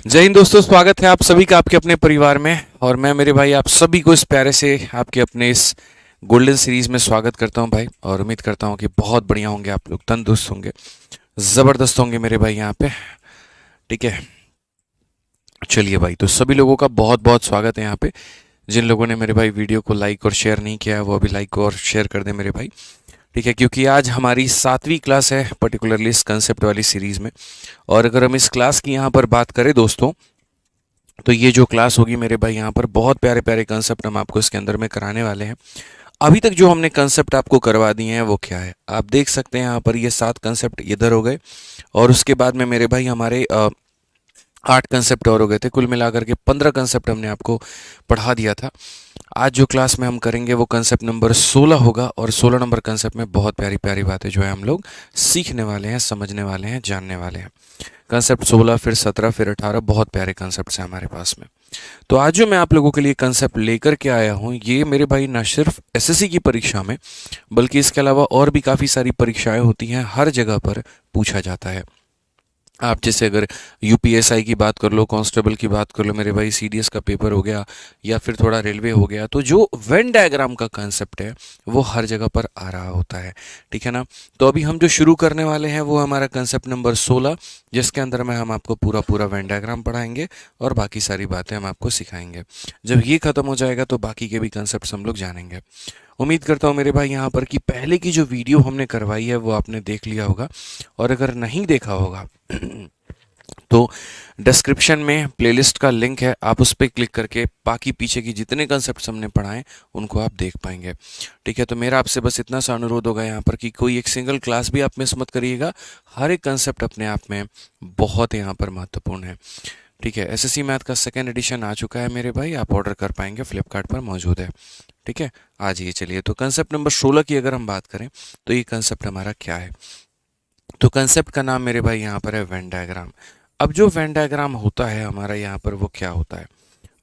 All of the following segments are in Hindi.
जय हिंद दोस्तों, स्वागत है आप सभी का आपके अपने परिवार में। और मैं मेरे भाई आप सभी को इस प्यारे से आपके अपने इस गोल्डन सीरीज में स्वागत करता हूं भाई। और उम्मीद करता हूं कि बहुत बढ़िया होंगे, आप लोग तंदुरुस्त होंगे, ज़बरदस्त होंगे मेरे भाई यहाँ पे। ठीक है, चलिए भाई, तो सभी लोगों का बहुत बहुत स्वागत है यहाँ पे। जिन लोगों ने मेरे भाई वीडियो को लाइक और शेयर नहीं किया है वो अभी लाइक और शेयर कर दें मेरे भाई। ठीक है, क्योंकि आज हमारी 7वीं क्लास है पर्टिकुलरली इस कंसेप्ट वाली सीरीज में। और अगर हम इस क्लास की यहाँ पर बात करें दोस्तों, तो ये जो क्लास होगी मेरे भाई यहाँ पर बहुत प्यारे प्यारे कंसेप्ट हम आपको इसके अंदर में कराने वाले हैं। अभी तक जो हमने कंसेप्ट आपको करवा दिए हैं वो क्या है, आप देख सकते हैं यहाँ पर ये 7 कंसेप्ट इधर हो गए। और उसके बाद में मेरे भाई हमारे 8 कंसेप्ट और हो गए थे। कुल मिलाकर के 15 कंसेप्ट हमने आपको पढ़ा दिया था। आज जो क्लास में हम करेंगे वो कंसेप्ट नंबर 16 होगा। और 16 नंबर कंसेप्ट में बहुत प्यारी प्यारी बातें जो है हम लोग सीखने वाले हैं, समझने वाले हैं, जानने वाले हैं। कंसेप्ट 16, फिर 17, फिर 18, बहुत प्यारे कंसेप्ट हैं हमारे पास में। तो आज जो मैं आप लोगों के लिए कंसेप्ट लेकर के आया हूँ, ये मेरे भाई ना सिर्फ एसएससी की परीक्षा में बल्कि इसके अलावा और भी काफ़ी सारी परीक्षाएं होती हैं, हर जगह पर पूछा जाता है। आप जैसे अगर यूपीएसआई की बात कर लो, कांस्टेबल की बात कर लो मेरे भाई, सीडीएस का पेपर हो गया, या फिर थोड़ा रेलवे हो गया, तो जो वेन डायग्राम का कंसेप्ट है वो हर जगह पर आ रहा होता है। ठीक है ना। तो अभी हम जो शुरू करने वाले हैं वो हमारा कंसेप्ट नंबर 16, जिसके अंदर में हम आपको पूरा पूरा वेन डायग्राम पढ़ाएंगे और बाकी सारी बातें हम आपको सिखाएंगे। जब ये खत्म हो जाएगा तो बाकी के भी कंसेप्ट हम लोग जानेंगे। उम्मीद करता हूँ मेरे भाई यहाँ पर कि पहले की जो वीडियो हमने करवाई है वो आपने देख लिया होगा। और अगर नहीं देखा होगा तो डिस्क्रिप्शन में प्लेलिस्ट का लिंक है, आप उस पर क्लिक करके बाकी पीछे की जितने कंसेप्ट हमने पढ़ाए उनको आप देख पाएंगे। ठीक है, तो मेरा आपसे बस इतना सा अनुरोध होगा यहाँ पर कि कोई एक सिंगल क्लास भी आप मिस मत करिएगा। हर एक कंसेप्ट अपने आप में बहुत यहाँ पर महत्वपूर्ण है। ठीक है, एसएससी मैथ का सेकेंड एडिशन आ चुका है मेरे भाई, आप ऑर्डर कर पाएंगे, फ्लिपकार्ट पर मौजूद है। ठीक है, आ जाइए। चलिए, तो कंसेप्ट नंबर 16 की अगर हम बात करें तो ये कंसेप्ट हमारा क्या है। तो कंसेप्ट का नाम मेरे भाई यहाँ पर है वेन डायग्राम। अब जो वेन डायग्राम होता है हमारा यहाँ पर वो क्या होता है,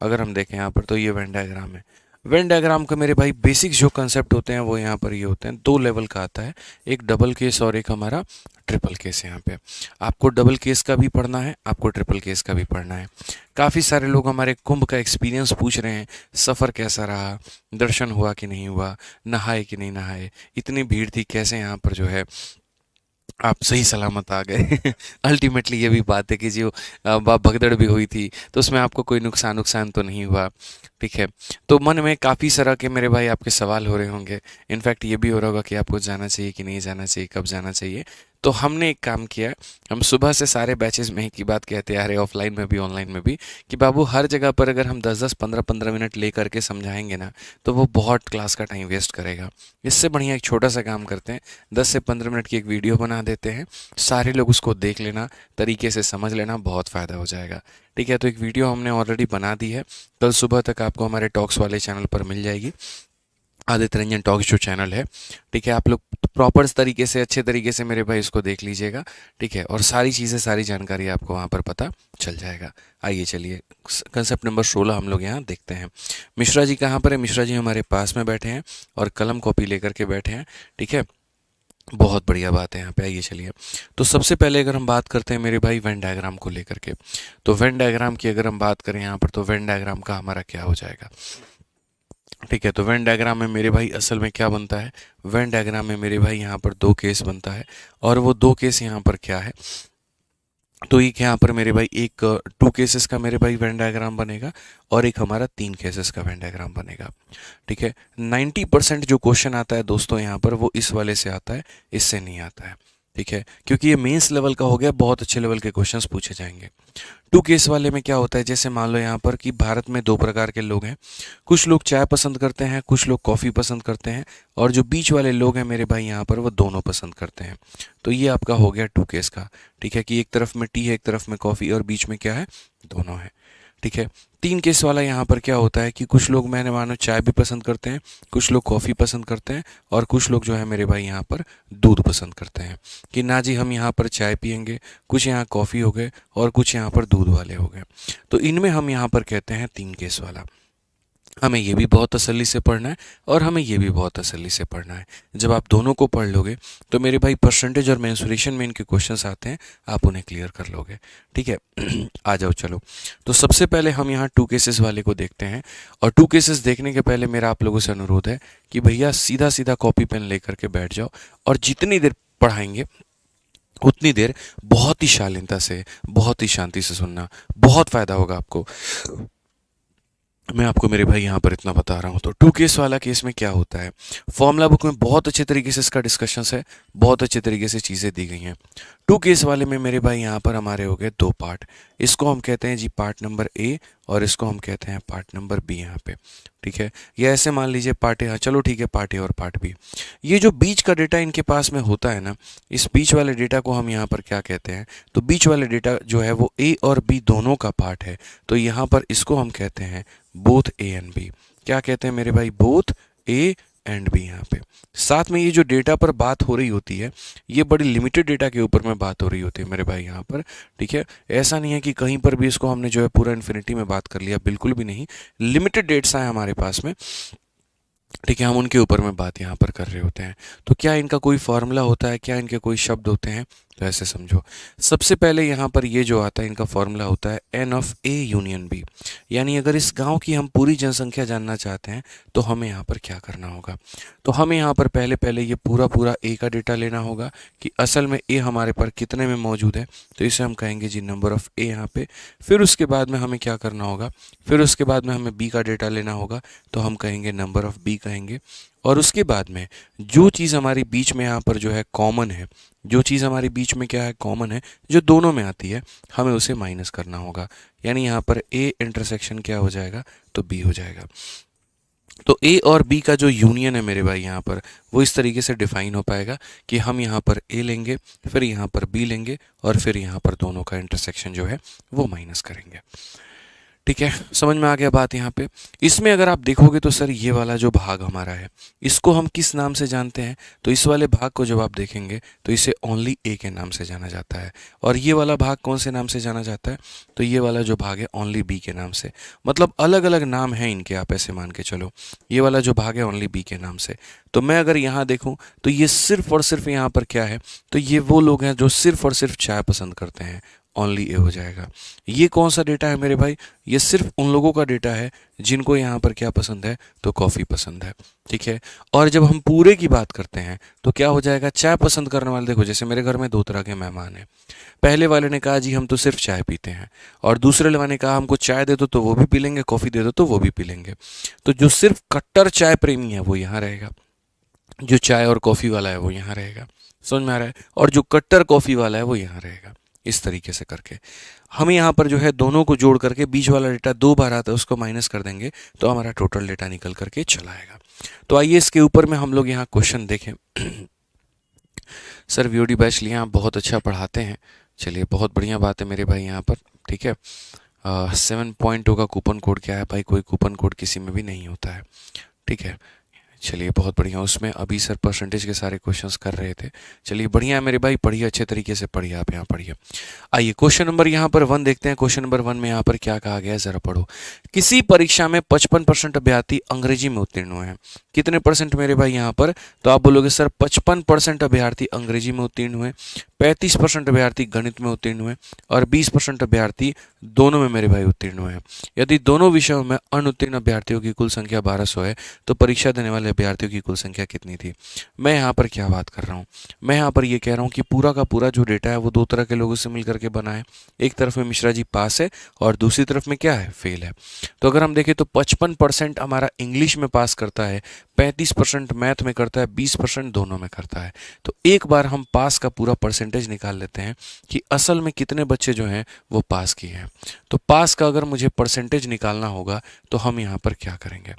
अगर हम देखें यहाँ पर तो ये वेन डायग्राम है। वेन डायग्राम का मेरे भाई बेसिक जो कंसेप्ट होते हैं वो यहाँ पर ये होते हैं, 2 लेवल का आता है, एक डबल केस और एक हमारा ट्रिपल केस। यहाँ पे आपको डबल केस का भी पढ़ना है, आपको ट्रिपल केस का भी पढ़ना है। काफ़ी सारे लोग हमारे कुंभ का एक्सपीरियंस पूछ रहे हैं, सफ़र कैसा रहा, दर्शन हुआ कि नहीं हुआ, नहाए कि नहीं नहाए, इतनी भीड़ थी, कैसे यहाँ पर जो है आप सही सलामत आ गए। अल्टीमेटली ये भी बात है कि जो भगदड़ भी हुई थी तो उसमें आपको कोई नुकसान नुकसान तो नहीं हुआ। ठीक है, तो मन में काफ़ी तरह के मेरे भाई आपके सवाल हो रहे होंगे। इनफैक्ट ये भी हो रहा होगा कि आपको जाना चाहिए कि नहीं जाना चाहिए, कब जाना चाहिए। तो हमने एक काम किया, हम सुबह से सारे बैचेस में एक ही बात कहते आ रहे, ऑफलाइन में भी ऑनलाइन में भी, कि बाबू हर जगह पर अगर हम 10-10 15-15 मिनट ले करके समझाएंगे ना तो वो बहुत क्लास का टाइम वेस्ट करेगा। इससे बढ़िया एक छोटा सा काम करते हैं, 10 से 15 मिनट की एक वीडियो बना देते हैं, सारे लोग उसको देख लेना, तरीके से समझ लेना, बहुत फ़ायदा हो जाएगा। ठीक है, तो एक वीडियो हमने ऑलरेडी बना दी है, कल सुबह तक आपको हमारे टॉक्स वाले चैनल पर मिल जाएगी, आदित्य रंजन टॉक्स जो चैनल है। ठीक है, आप लोग प्रॉपर तरीके से, अच्छे तरीके से मेरे भाई इसको देख लीजिएगा। ठीक है, और सारी चीज़ें, सारी जानकारी आपको वहाँ पर पता चल जाएगा। आइए चलिए, कंसेप्ट नंबर 16 हम लोग यहाँ देखते हैं। मिश्रा जी कहाँ पर है? मिश्रा जी हमारे पास में बैठे हैं और कलम कॉपी लेकर के बैठे हैं। ठीक है, बहुत बढ़िया बात है यहाँ पे। आइए चलिए, तो सबसे पहले अगर हम बात करते हैं मेरे भाई वेन डायग्राम को लेकर के, तो वेन डायग्राम की अगर हम बात करें यहाँ पर तो वेन डायग्राम का हमारा क्या हो जाएगा। ठीक है, तो वेन डायग्राम में मेरे भाई असल में क्या बनता है, वेन डायग्राम में मेरे भाई यहाँ पर 2 केस बनता है। और वो 2 केस यहाँ पर क्या है, तो एक यहाँ पर मेरे भाई एक 2 केसेस का मेरे भाई वेन डायग्राम बनेगा और एक हमारा 3 केसेस का वेन डायग्राम बनेगा। ठीक है, 90% जो क्वेश्चन आता है दोस्तों यहाँ पर वो इस वाले से आता है, इससे नहीं आता है। ठीक है, क्योंकि ये मेंस लेवल का हो गया, बहुत अच्छे लेवल के क्वेश्चंस पूछे जाएंगे। 2 केस वाले में क्या होता है, जैसे मान लो यहाँ पर कि भारत में 2 प्रकार के लोग हैं, कुछ लोग चाय पसंद करते हैं, कुछ लोग कॉफ़ी पसंद करते हैं, और जो बीच वाले लोग हैं मेरे भाई यहाँ पर वो दोनों पसंद करते हैं। तो ये आपका हो गया 2 केस का। ठीक है, कि एक तरफ में टी है, एक तरफ में कॉफ़ी, और बीच में क्या है, दोनों है। ठीक है, 3 केस वाला यहाँ पर क्या होता है कि कुछ लोग मैंने मानो चाय भी पसंद करते हैं, कुछ लोग कॉफ़ी पसंद करते हैं, और कुछ लोग जो है मेरे भाई यहाँ पर दूध पसंद करते हैं, कि ना जी हम यहाँ पर चाय पियेंगे, कुछ यहाँ कॉफ़ी हो गए और कुछ यहाँ पर दूध वाले हो गए। तो इनमें हम यहाँ पर कहते हैं 3 केस वाला। हमें ये भी बहुत तसल्ली से पढ़ना है और हमें ये भी बहुत तसल्ली से पढ़ना है। जब आप दोनों को पढ़ लोगे तो मेरे भाई परसेंटेज और मेंसुरेशन में इनके क्वेश्चंस आते हैं, आप उन्हें क्लियर कर लोगे। ठीक है। आ जाओ चलो। तो सबसे पहले हम यहाँ टू केसेस वाले को देखते हैं, और टू केसेस देखने के पहले मेरा आप लोगों से अनुरोध है कि भैया सीधा सीधा कॉपी पेन लेकर के बैठ जाओ, और जितनी देर पढ़ाएंगे उतनी देर बहुत ही शालीनता से, बहुत ही शांति से सुनना, बहुत फायदा होगा आपको। मैं आपको मेरे भाई यहाँ पर इतना बता रहा हूँ। तो टू केस वाला केस में क्या होता है, फॉर्मूला बुक में बहुत अच्छे तरीके से इसका डिस्कशन है, बहुत अच्छे तरीके से चीज़ें दी गई हैं। टू केस वाले में मेरे भाई यहाँ पर हमारे हो गए दो पार्ट। इसको हम कहते हैं जी पार्ट नंबर ए, और इसको हम कहते हैं पार्ट नंबर बी यहाँ पे। ठीक है, या ऐसे मान लीजिए पार्ट ए, हाँ चलो ठीक है, पार्ट ए और पार्ट बी। ये जो बीच का डेटा इनके पास में होता है ना, इस बीच वाले डेटा को हम यहाँ पर क्या कहते हैं, तो बीच वाले डेटा जो है वो ए और बी दोनों का पार्ट है। तो यहाँ पर इसको हम कहते हैं बोथ ए एंड बी। क्या कहते हैं मेरे भाई, बोथ ए एंड बी। यहाँ पे साथ में ये जो डेटा पर बात हो रही होती है, ये बड़ी लिमिटेड डेटा के ऊपर में बात हो रही होती है मेरे भाई यहाँ पर। ठीक है, ऐसा नहीं है कि कहीं पर भी इसको हमने जो है पूरा इन्फिनिटी में बात कर लिया, बिल्कुल भी नहीं। लिमिटेड डेट्स आए हमारे पास में, ठीक है, हम उनके ऊपर में बात यहाँ पर कर रहे होते हैं। तो क्या इनका कोई फॉर्मूला होता है, क्या इनके कोई शब्द होते हैं, तो ऐसे समझो। सबसे पहले यहाँ पर ये जो आता है इनका फॉर्मूला होता है n of A union B. यानी अगर इस गांव की हम पूरी जनसंख्या जानना चाहते हैं तो हमें यहाँ पर क्या करना होगा, तो हमें यहाँ पर पहले पहले ये पूरा पूरा ए का डेटा लेना होगा कि असल में ए हमारे पर कितने में मौजूद है। तो इसे हम कहेंगे जी नंबर ऑफ ए यहाँ पे। फिर उसके बाद में हमें क्या करना होगा, फिर उसके बाद में हमें बी का डेटा लेना होगा, तो हम कहेंगे नंबर ऑफ बी कहेंगे। और उसके बाद में जो चीज़ हमारी बीच में यहाँ पर जो है कॉमन है, जो चीज़ हमारी बीच में क्या है कॉमन है, जो दोनों में आती है, हमें उसे माइनस करना होगा। यानी यहाँ पर ए इंटरसेक्शन क्या हो जाएगा, तो बी हो जाएगा। तो ए और बी का जो यूनियन है मेरे भाई यहाँ पर, वो इस तरीके से डिफाइन हो पाएगा कि हम यहाँ पर ए लेंगे, फिर यहाँ पर बी लेंगे, और फिर यहाँ पर दोनों का इंटरसेक्शन जो है वो माइनस करेंगे। ठीक है, समझ में आ गया बात यहाँ पे। इसमें अगर आप देखोगे तो सर ये वाला जो भाग हमारा है, इसको हम किस नाम से जानते हैं, तो इस वाले भाग को जब आप देखेंगे तो इसे ओनली ए के नाम से जाना जाता है। और ये वाला भाग कौन से नाम से जाना जाता है, तो ये वाला जो भाग है ओनली बी के नाम से। मतलब अलग अलग नाम है इनके, आप ऐसे मान के चलो। ये वाला जो भाग है ओनली बी के नाम से। तो मैं अगर यहाँ देखूँ तो ये सिर्फ और सिर्फ यहाँ पर क्या है, तो ये वो लोग हैं जो सिर्फ और सिर्फ चाय पसंद करते हैं, ओनली ए हो जाएगा। ये कौन सा डेटा है मेरे भाई, ये सिर्फ उन लोगों का डेटा है जिनको यहाँ पर क्या पसंद है, तो कॉफ़ी पसंद है। ठीक है, और जब हम पूरे की बात करते हैं तो क्या हो जाएगा, चाय पसंद करने वाले, देखो जैसे मेरे घर में दो तरह के मेहमान हैं। पहले वाले ने कहा जी हम तो सिर्फ चाय पीते हैं, और दूसरे वाले ने कहा हमको चाय दे दो तो वो भी पी लेंगे, कॉफ़ी दे दो तो वो भी पी लेंगे। तो जो सिर्फ कट्टर चाय प्रेमी है वो यहाँ रहेगा, जो चाय और कॉफ़ी वाला है वो यहाँ रहेगा। समझ में आ रहा है, और जो कट्टर कॉफ़ी वाला है वो यहाँ रहेगा। इस तरीके से करके हमें यहाँ पर जो है दोनों को जोड़ करके बीच वाला डेटा दो बार आता है, उसको माइनस कर देंगे तो हमारा टोटल डेटा निकल करके चला आएगा। तो आइए इसके ऊपर में हम लोग यहाँ क्वेश्चन देखें। सर वीओडी बैच लिए आप बहुत अच्छा पढ़ाते हैं, चलिए बहुत बढ़िया बात है मेरे भाई यहाँ पर। ठीक है, 7.2 का कूपन कोड क्या है भाई, कोई कूपन कोड किसी में भी नहीं होता है। ठीक है, चलिए बहुत बढ़िया। उसमें अभी सर परसेंटेज के सारे क्वेश्चंस कर रहे थे, चलिए बढ़िया है मेरे भाई, पढ़िए अच्छे तरीके से पढ़िए, आप यहाँ पढ़िए। आइए क्वेश्चन नंबर यहाँ पर 1 देखते हैं। क्वेश्चन नंबर 1 में यहाँ पर क्या कहा गया है, जरा पढ़ो। किसी परीक्षा में 55% अभ्यर्थी अंग्रेजी में उत्तीर्ण हुए हैं। कितने परसेंट मेरे भाई यहाँ पर, तो आप बोलोगे सर 55% अभ्यर्थी अंग्रेजी में उत्तीर्ण हुए, 35% अभ्यर्थी गणित में उत्तीर्ण हुए, और 20% अभ्यर्थी दोनों में मेरे भाई उत्तीर्ण हुए हैं। यदि दोनों विषयों में अनुत्तीर्ण अभ्यर्थियों की कुल संख्या 1200 है तो परीक्षा देने वाले अभ्यर्थियों की कुल संख्या कितनी थी। मैं यहाँ पर क्या बात कर रहा हूँ, मैं यहाँ पर ये कह रहा हूँ कि पूरा का पूरा जो डेटा है वो दो तरह के लोगों से मिलकर के बना है। एक तरफ में मिश्रा जी पास है और दूसरी तरफ में क्या है, फेल है। तो अगर हम देखें तो 55% हमारा इंग्लिश में पास करता है, 35% मैथ में करता है, 20% दोनों में करता है। तो एक बार हम पास का पूरा परसेंटेज निकाल लेते हैं कि असल में कितने बच्चे जो हैं वो पास किए हैं। तो पास का अगर मुझे परसेंटेज निकालना होगा तो हम यहाँ पर क्या करेंगे,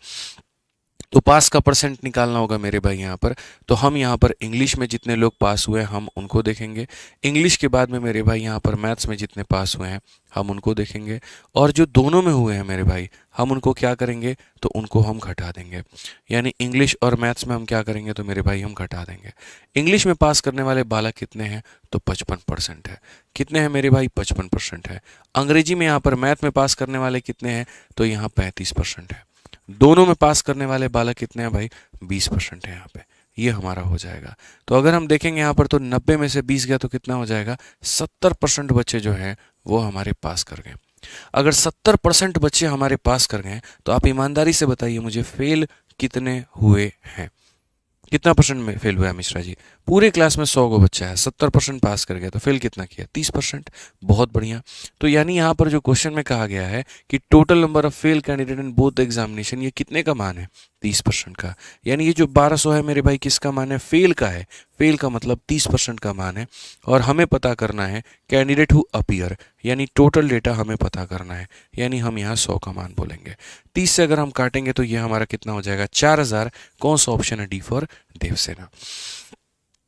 तो पास का परसेंट निकालना होगा मेरे भाई यहाँ पर। तो हम यहाँ पर इंग्लिश में जितने लोग पास हुए हैं हम उनको देखेंगे, इंग्लिश के बाद में मेरे भाई यहाँ पर मैथ्स में जितने पास हुए हैं हम उनको देखेंगे, और जो दोनों में हुए हैं मेरे भाई हम उनको क्या करेंगे, तो उनको हम घटा देंगे। यानी इंग्लिश और मैथ्स में हम क्या करेंगे, तो मेरे भाई हम घटा देंगे। इंग्लिश में पास करने वाले बालक कितने हैं, तो 55% है। कितने हैं मेरे भाई, 55% है। अंग्रेजी में यहाँ पर मैथ में पास करने वाले कितने हैं, तो यहाँ 35% है। दोनों में पास करने वाले बालक कितने हैं भाई? 20% है यहाँ पे, ये हमारा हो जाएगा। तो अगर हम देखेंगे यहाँ पर तो 90 में से 20 गया तो कितना हो जाएगा? 70% बच्चे जो हैं वो हमारे पास कर गए। अगर 70% बच्चे हमारे पास कर गए तो आप ईमानदारी से बताइए मुझे, फेल कितने हुए हैं? कितना परसेंट में फेल हुआ है मिश्रा जी? पूरे क्लास में 100 को बच्चा है, 70% पास कर गया तो फेल कितना किया? 30%। बहुत बढ़िया। तो यानी यहाँ पर जो क्वेश्चन में कहा गया है कि total number of fail candidate in both examination, ये कितने का मान है? 30% का। यानी ये जो 1200 है मेरे भाई किसका मान है? फेल का है। फेल का मतलब 30% का मान है। और हमें पता करना है कैंडिडेट हु अपीयर, यानी टोटल डेटा हमें पता करना है, यानी हम यहाँ 100 का मान बोलेंगे। 30 से अगर हम काटेंगे तो ये हमारा कितना हो जाएगा? 4000। कौन सा ऑप्शन है? D for Devsena.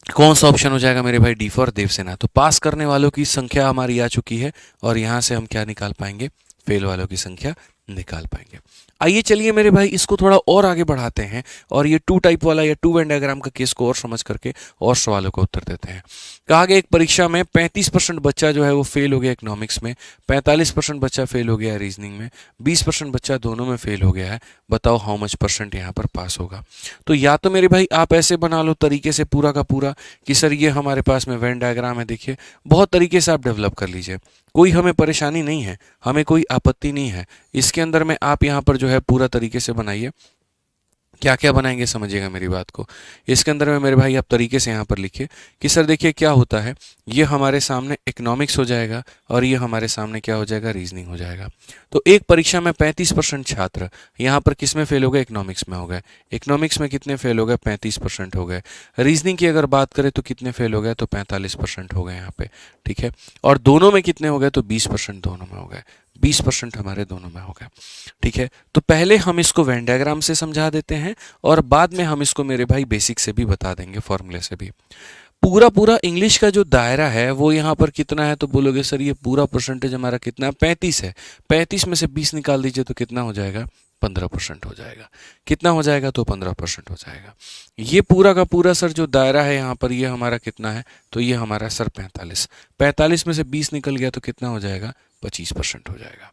कौन सा ऑप्शन हो जाएगा मेरे भाई? D for Devsena. तो पास करने वालों की संख्या हमारी आ चुकी है और यहां से हम क्या निकाल पाएंगे? फेल वालों की संख्या निकाल पाएंगे। आइए चलिए मेरे भाई इसको थोड़ा और आगे बढ़ाते हैं और ये 2 टाइप वाला या 2 वेन डायग्राम का केस को और समझ करके और सवालों का उत्तर देते हैं। कहा गया एक परीक्षा में 35% बच्चा जो है वो फेल हो गया इकोनॉमिक्स में, 45% बच्चा फेल हो गया रीजनिंग में, 20% बच्चा दोनों में फेल हो गया है। बताओ हाउ मच परसेंट यहाँ पर पास होगा? तो या तो मेरे भाई आप ऐसे बना लो तरीके से पूरा का पूरा कि सर ये हमारे पास में वेन डायग्राम है, देखिए बहुत तरीके से आप डेवलप कर लीजिए, कोई हमें परेशानी नहीं है, हमें कोई आपत्ति नहीं है। इसके अंदर में आप यहाँ पर जो है पूरा तरीके से बनाइए। क्या क्या बनाएंगे समझिएगा मेरी बात को। इसके अंदर में मेरे भाई आप तरीके से यहाँ पर लिखिए कि सर देखिए क्या होता है, ये हमारे सामने इकोनॉमिक्स हो जाएगा और ये हमारे सामने क्या हो जाएगा? रीजनिंग हो जाएगा। तो एक परीक्षा में 35% छात्र यहाँ पर किस में फेल हो गए? इकोनॉमिक्स में हो गए। इकोनॉमिक्स में कितने फेल हो गए? 35% हो गए। रीजनिंग की अगर बात करें तो कितने फेल हो गए? तो 45% हो गए यहाँ पे, ठीक है। और दोनों में कितने हो गए? तो 20% दोनों में हो गए। 20% हमारे दोनों में हो गया, ठीक है। तो पहले हम इसको वेन डायग्राम से समझा देते हैं और बाद में हम इसको मेरे भाई बेसिक से भी बता देंगे, फॉर्मूले से भी। पूरा पूरा इंग्लिश का जो दायरा है वो यहाँ पर कितना है? तो बोलोगे सर ये पूरा परसेंटेज हमारा कितना है? 35 है। 35 में से 20 निकाल दीजिए तो कितना हो जाएगा? 15% हो जाएगा। कितना हो जाएगा? तो 15% हो जाएगा। ये पूरा का पूरा सर जो दायरा है यहाँ पर ये हमारा कितना है? तो ये हमारा सर 45। 45 में से 20 निकल गया तो कितना हो जाएगा? 25% हो जाएगा,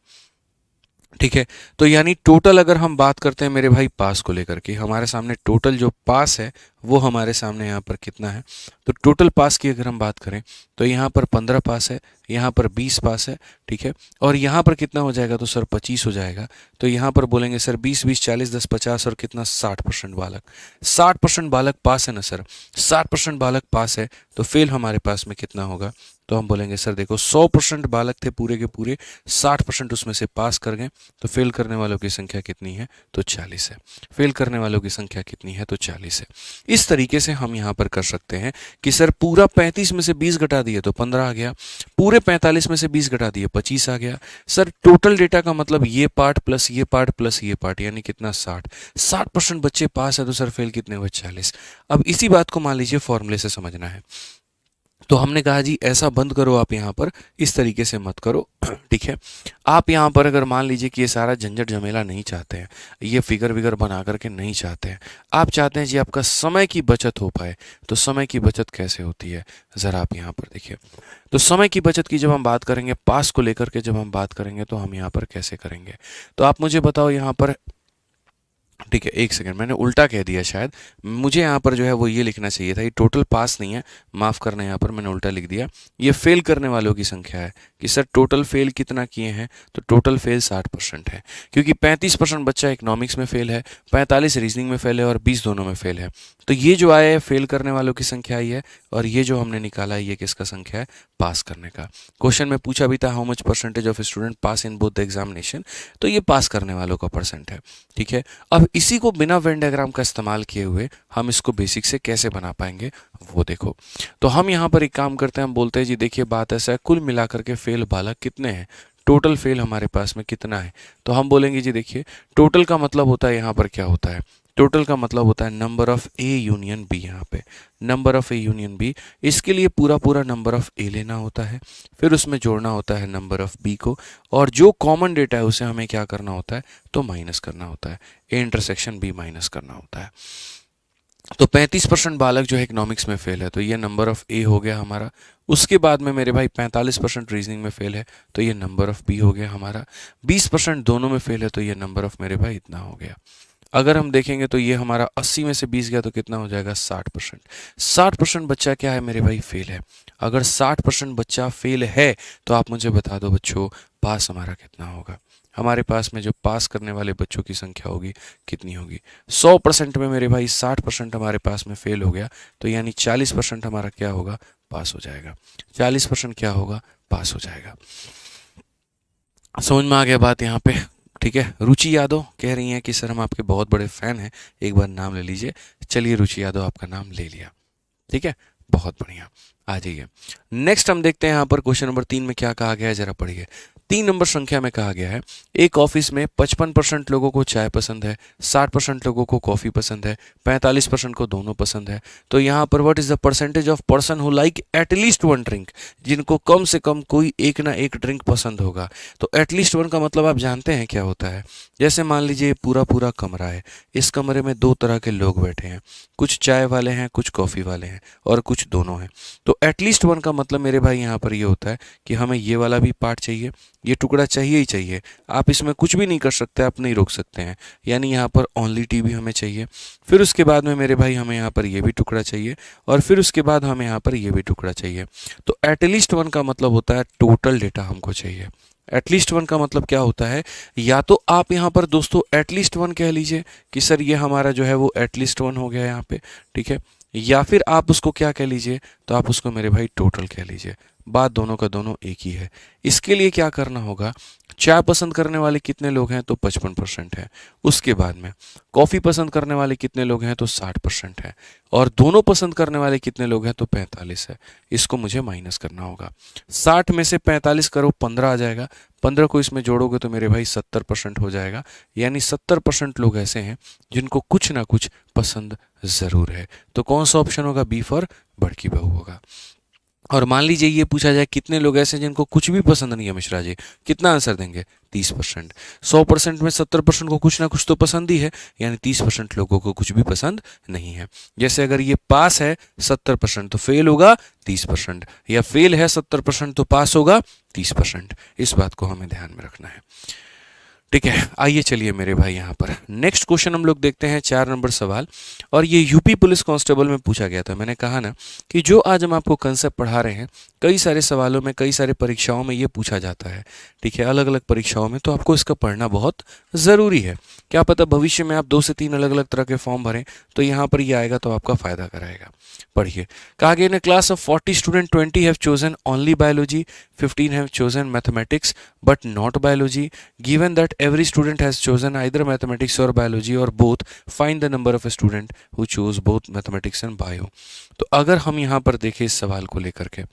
ठीक है। तो यानी टोटल अगर हम बात करते हैं मेरे भाई पास को लेकर के, हमारे सामने टोटल जो पास है वो हमारे सामने यहाँ पर कितना है? तो टोटल पास की अगर हम बात करें तो यहाँ पर 15 पास है, यहाँ पर 20 पास है, ठीक है। और यहाँ पर कितना हो जाएगा? तो सर 25 हो जाएगा। तो यहाँ पर बोलेंगे सर 20 20 40 10 50 और कितना? 60% बालक। 60% बालक पास है ना सर? 60% बालक पास है तो फेल हमारे पास में कितना होगा? तो हम बोलेंगे सर देखो 100% बालक थे पूरे के पूरे, 60% उसमें से पास कर गए तो फेल करने वालों की संख्या कितनी है? तो 40 है। फेल करने वालों की संख्या कितनी है? तो 40 है। इस तरीके से हम यहाँ पर कर सकते हैं कि सर पूरा 35 में से 20 घटा दिए तो 15 आ गया, पूरे 45 में से 20 घटा दिए 25 आ गया। सर टोटल डेटा का मतलब ये पार्ट प्लस ये पार्ट प्लस ये पार्ट, यानी कितना? 60। 60% बच्चे पास है तो सर फेल कितने हुए? 40। अब इसी बात को मान लीजिए फॉर्मूले से समझना है। तो हमने कहा जी ऐसा बंद करो, आप यहाँ पर इस तरीके से मत करो, ठीक है। आप यहाँ पर अगर मान लीजिए कि ये सारा झंझट झमेला नहीं चाहते हैं, ये फिगर विगर बना करके नहीं चाहते हैं, आप चाहते हैं जी आपका समय की बचत हो पाए, तो समय की बचत कैसे होती है ज़रा आप यहाँ पर देखिए। तो समय की बचत की जब हम बात करेंगे, पास को लेकर के जब हम बात करेंगे तो हम यहाँ पर कैसे करेंगे? तो आप मुझे बताओ यहाँ पर, ठीक है। एक सेकंड, मैंने उल्टा कह दिया शायद, मुझे यहाँ पर जो है वो ये लिखना चाहिए था, ये टोटल पास नहीं है, माफ़ करना, यहाँ पर मैंने उल्टा लिख दिया। ये फेल करने वालों की संख्या है कि सर टोटल फेल कितना किए हैं? तो टोटल फेल 60% है, क्योंकि 35% बच्चा इकोनॉमिक्स में फेल है, 45 रीजनिंग में फेल है और 20 दोनों में फेल है। तो ये जो आया है फेल करने वालों की संख्या आई है और ये जो हमने निकाला है ये किसका संख्या है? पास करने का। क्वेश्चन में पूछा भी था how much percentage of student pass in both the examination, तो ये पास करने वालों का परसेंट है, ठीक है। अब इसी को बिना वेन डायग्राम का इस्तेमाल किए हुए हम इसको बेसिक से कैसे बना पाएंगे वो देखो। तो हम यहाँ पर एक काम करते हैं, हम बोलते हैं जी देखिए बात ऐसा है, कुल मिलाकर के फेल बालक कितने हैं? टोटल फेल हमारे पास में कितना है? तो हम बोलेंगे जी देखिए टोटल का मतलब होता है यहाँ पर क्या होता है? टोटल का मतलब होता है number of A union B. यहाँ पे number of A union B, इसके लिए पूरा पूरा नंबर ऑफ ए लेना होता है, फिर उसमें जोड़ना होता है नंबर ऑफ बी को, और जो कॉमन डेटा है उसे हमें क्या करना होता है? तो माइनस करना होता है, ए इंटरसेक्शन बी माइनस करना होता है। तो 35% बालक जो है इकोनॉमिक्स में फेल है, तो ये नंबर ऑफ ए हो गया हमारा। उसके बाद में मेरे भाई 45% रीजनिंग में फेल है, तो ये नंबर ऑफ बी हो गया हमारा। 20% दोनों में फेल है, तो ये नंबर ऑफ मेरे भाई इतना हो गया। अगर हम देखेंगे तो ये हमारा 80 में से 20 गया तो कितना हो जाएगा 60%। 60% बच्चा क्या है मेरे भाई फेल है। अगर 60% बच्चा फेल है तो आप मुझे बता दो बच्चों पास हमारा कितना होगा। हमारे पास में जो पास करने वाले बच्चों की संख्या होगी कितनी होगी। 100% में मेरे भाई 60% हमारे पास में फेल हो गया, तो यानी 40% हमारा क्या होगा पास हो जाएगा। 40% क्या होगा पास हो जाएगा। समझ में आ गया बात यहाँ पे, ठीक है। रुचि यादव कह रही हैं कि सर हम आपके बहुत बड़े फैन हैं, एक बार नाम ले लीजिए। चलिए रुचि यादव आपका नाम ले लिया, ठीक है, बहुत बढ़िया। आ जाइए नेक्स्ट हम देखते हैं यहाँ पर क्वेश्चन नंबर 3 में क्या कहा गया है, जरा पढ़िए। 3 नंबर संख्या में कहा गया है एक ऑफिस में 55% लोगों को चाय पसंद है, 60% लोगों को कॉफी पसंद है, 45% को दोनों पसंद है। तो यहाँ पर what is the percentage of person who like at least one drink, जिनको कम से कम कोई एक ना एक ड्रिंक पसंद होगा। तो एटलीस्ट वन का मतलब आप जानते हैं क्या होता है। जैसे मान लीजिए पूरा पूरा कमरा है, इस कमरे में 2 तरह के लोग बैठे हैं, कुछ चाय वाले हैं कुछ कॉफ़ी वाले हैं और कुछ दोनों हैं। तो एटलीस्ट वन का मतलब मेरे भाई यहाँ पर ये होता है कि हमें ये वाला भी पार्ट चाहिए, ये टुकड़ा चाहिए ही चाहिए। आप इसमें कुछ भी नहीं कर सकते, आप नहीं रोक सकते हैं। यानी यहाँ पर ओनली टी भी हमें चाहिए। फिर उसके बाद में मेरे भाई हमें यहाँ पर ये भी टुकड़ा चाहिए और फिर उसके बाद हमें यहाँ पर ये भी टुकड़ा चाहिए। तो एटलीस्ट वन का मतलब होता है टोटल डेटा हमको चाहिए। एटलीस्ट वन का मतलब क्या होता है, या तो आप यहाँ पर दोस्तों एटलीस्ट वन कह लीजिए कि सर ये हमारा जो है वो एटलीस्ट वन हो गया यहाँ पे, ठीक है। या फिर आप उसको क्या कह लीजिए, तो आप उसको मेरे भाई टोटल कह लीजिए। बात दोनों का दोनों एक ही है। इसके लिए क्या करना होगा, चाय पसंद करने वाले कितने लोग हैं तो 55% है। उसके बाद में कॉफ़ी पसंद करने वाले कितने लोग हैं तो 60% है। और दोनों पसंद करने वाले कितने लोग हैं तो 45 है। इसको मुझे माइनस करना होगा। 60 में से 45 करो 15 आ जाएगा, 15 को इसमें जोड़ोगे तो मेरे भाई 70% हो जाएगा। यानी 70% लोग ऐसे हैं जिनको कुछ ना कुछ पसंद ज़रूर है। तो कौन सा ऑप्शन होगा, बी फॉर बड़की बहू होगा। और मान लीजिए ये पूछा जाए कितने लोग ऐसे हैं जिनको कुछ भी पसंद नहीं है मिश्रा जी, कितना आंसर देंगे 30%। 100% में 70% को कुछ ना कुछ तो पसंद ही है, यानी 30% लोगों को कुछ भी पसंद नहीं है। जैसे अगर ये पास है 70% तो फेल होगा 30%, या फेल है 70% तो पास होगा 30%। इस बात को हमें ध्यान में रखना है, ठीक है। आइए चलिए मेरे भाई यहाँ पर नेक्स्ट क्वेश्चन हम लोग देखते हैं, 4 नंबर सवाल। और ये यूपी पुलिस कांस्टेबल में पूछा गया था। मैंने कहा ना कि जो आज हम आपको कंसेप्ट पढ़ा रहे हैं कई सारे सवालों में, कई सारे परीक्षाओं में ये पूछा जाता है, ठीक है, अलग अलग परीक्षाओं में। तो आपको इसका पढ़ना बहुत ज़रूरी है। क्या पता भविष्य में आप 2 से 3 अलग अलग तरह के फॉर्म भरें तो यहाँ पर ये आएगा तो आपका फ़ायदा कराएगा। पढ़िए, कहा गया in a class of 40 student 20 have chosen only biology, 15 have chosen mathematics but not biology. Given that every student has chosen either mathematics or biology or both, find the number of a student who chose both mathematics and bio. तो अगर हम यहाँ पर देखें इस सवाल को लेकर के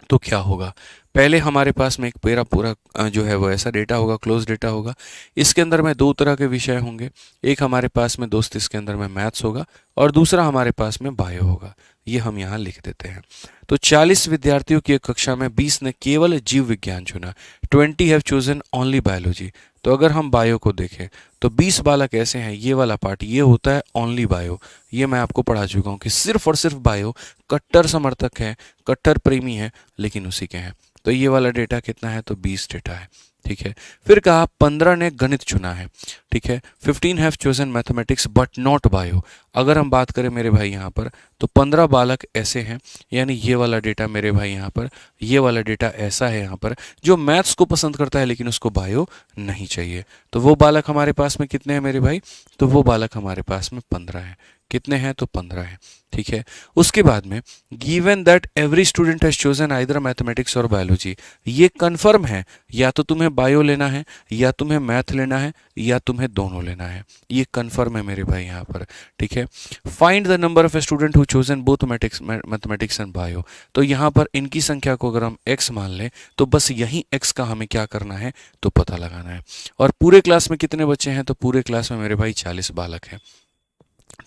तो क्या होगा। पहले हमारे पास में एक पूरा जो है वो ऐसा डेटा होगा, क्लोज डेटा होगा। इसके अंदर में 2 तरह के विषय होंगे। एक हमारे पास में दोस्त इसके अंदर में मैथ्स होगा और दूसरा हमारे पास में बायो होगा। ये हम यहाँ लिख देते हैं। तो 40 विद्यार्थियों की एक कक्षा में 20 ने केवल जीव विज्ञान चुना, 20 हैव चोजन ओनली बायोलॉजी। तो अगर हम बायो को देखें तो 20 बालक ऐसे हैं, ये वाला पार्ट ये होता है ओनली बायो। ये मैं आपको पढ़ा चुका हूँ कि सिर्फ और सिर्फ बायो, कट्टर समर्थक हैं, कट्टर प्रेमी हैं, लेकिन उसी के हैं। तो ये वाला डेटा कितना है तो 20 डेटा है, ठीक है। फिर कहा 15 ने गणित चुना है, ठीक है। 15 have chosen mathematics but not bio. अगर हम बात करें मेरे भाई यहाँ पर तो 15 बालक ऐसे हैं, यानी ये वाला डेटा मेरे भाई यहाँ पर, ये वाला डेटा ऐसा है यहाँ पर जो मैथ्स को पसंद करता है लेकिन उसको बायो नहीं चाहिए। तो वो बालक हमारे पास में कितने हैं मेरे भाई, तो वो बालक हमारे पास में 15 हैं। कितने हैं तो 15 हैं, ठीक है। उसके बाद में given that every student has chosen either mathematics और बायोलॉजी, ये कन्फर्म है, या तो तुम्हें बायो लेना है या तुम्हें मैथ लेना है या तुम्हें दोनों लेना है। ये कन्फर्म है मेरे भाई यहाँ पर, ठीक है। Find the number of a student who chosen both mathematics and bio. तो यहाँ पर इनकी संख्या को अगर हम x मान लें तो बस यही x का हमें क्या करना है तो पता लगाना है। और पूरे क्लास में कितने बच्चे हैं तो पूरे क्लास में मेरे भाई 40 बालक हैं,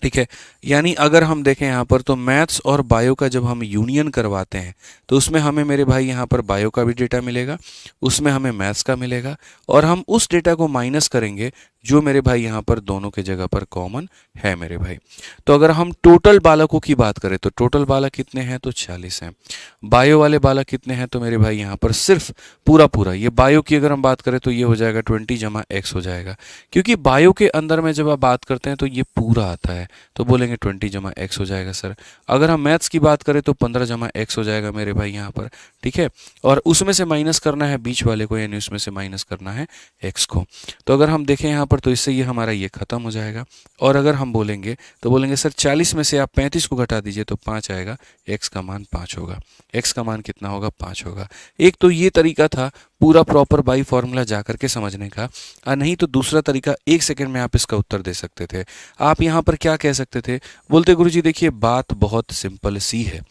ठीक है। यानी अगर हम देखें यहाँ पर तो मैथ्स और बायो का जब हम यूनियन करवाते हैं तो उसमें हमें मेरे भाई यहाँ पर बायो का भी डेटा मिलेगा, उसमें हमें मैथ्स का मिलेगा, और हम उस डेटा को माइनस करेंगे जो मेरे भाई यहाँ पर दोनों के जगह पर कॉमन है मेरे भाई। तो अगर हम टोटल बालकों की बात करें तो टोटल बालक कितने हैं, तो 40 हैं। बायो वाले बालक कितने हैं, तो मेरे भाई यहाँ पर सिर्फ पूरा पूरा ये बायो की अगर हम बात करें तो ये हो जाएगा 20 जमा x हो जाएगा, क्योंकि बायो के अंदर में जब आप बात करते हैं तो ये पूरा आता है, तो बोलेंगे 20 जमा x हो जाएगा सर। अगर हम मैथ्स की बात करें तो 15 जमा x हो जाएगा मेरे भाई यहाँ पर, ठीक है। और उसमें से माइनस करना है बीच वाले को, यानी उसमें से माइनस करना है x को। तो अगर हम देखें यहाँ पर तो इससे ये हमारा ये खत्म हो जाएगा। और अगर हम बोलेंगे तो बोलेंगे सर 40 में से आप 35 को घटा दीजिए तो 5 आएगा, x का मान 5 होगा। x का मान कितना होगा, 5 होगा। एक तो ये तरीका था पूरा प्रॉपर बाई फॉर्मूला जा करके समझने का, और नहीं तो दूसरा तरीका 1 सेकंड में आप इसका उत्तर दे सकते थे। आप यहाँ पर क्या कह सकते थे, बोलते गुरुजी देखिए बात बहुत सिंपल सी है,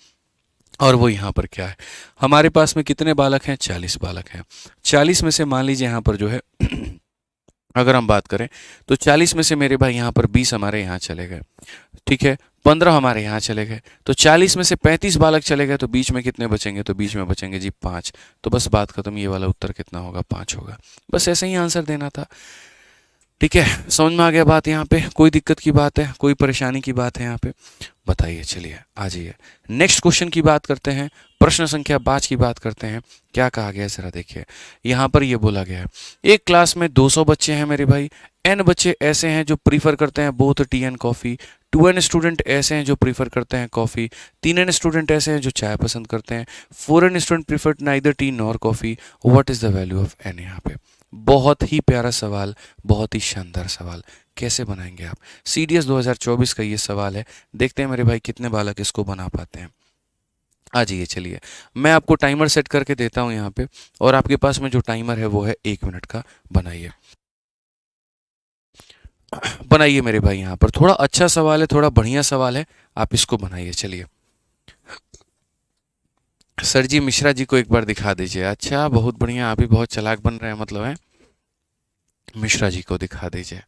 और वो यहाँ पर क्या है, हमारे पास में कितने बालक हैं, 40 बालक हैं। 40 में से मान लीजिए यहाँ पर जो है अगर हम बात करें तो 40 में से मेरे भाई यहाँ पर 20 हमारे यहाँ चले गए, ठीक है, 15 हमारे यहाँ चले गए, तो 40 में से 35 बालक चले गए, तो बीच में कितने बचेंगे, तो बीच में बचेंगे जी 5। तो बस बात खत्म, ये वाला उत्तर कितना होगा, 5 होगा। बस ऐसे ही आंसर देना था, ठीक है। समझ में आ गया बात, यहाँ पे कोई दिक्कत की बात है, कोई परेशानी की बात है यहाँ पे, बताइए। चलिए आ जाइए नेक्स्ट क्वेश्चन की बात करते हैं, प्रश्न संख्या 5 की बात करते हैं। क्या कहा गया है जरा देखिए, यहाँ पर ये बोला गया है एक क्लास में 200 बच्चे हैं मेरे भाई, n बच्चे ऐसे हैं जो प्रीफर करते हैं both T and coffee, 2n student ऐसे हैं जो प्रीफर करते हैं कॉफ़ी, 3n स्टूडेंट ऐसे हैं जो चाय पसंद करते हैं, 4n student prefer neither T nor coffee, what is the value of n। यहाँ पे बहुत ही प्यारा सवाल, बहुत ही शानदार सवाल, कैसे बनाएंगे आप, CDS 2024 का ये सवाल है। देखते हैं मेरे भाई कितने बालक इसको बना पाते हैं। आ जाइए, चलिए मैं आपको टाइमर सेट करके देता हूँ यहाँ पे, और आपके पास में जो टाइमर है वो है 1 मिनट का। बनाइए बनाइए मेरे भाई, यहाँ पर थोड़ा अच्छा सवाल है, थोड़ा बढ़िया सवाल है, आप इसको बनाइए। चलिए सर जी मिश्रा जी को एक बार दिखा दीजिए। अच्छा बहुत बढ़िया, आप भी बहुत चालाक बन रहे हैं मतलब है। मिश्रा जी को दिखा दीजिए,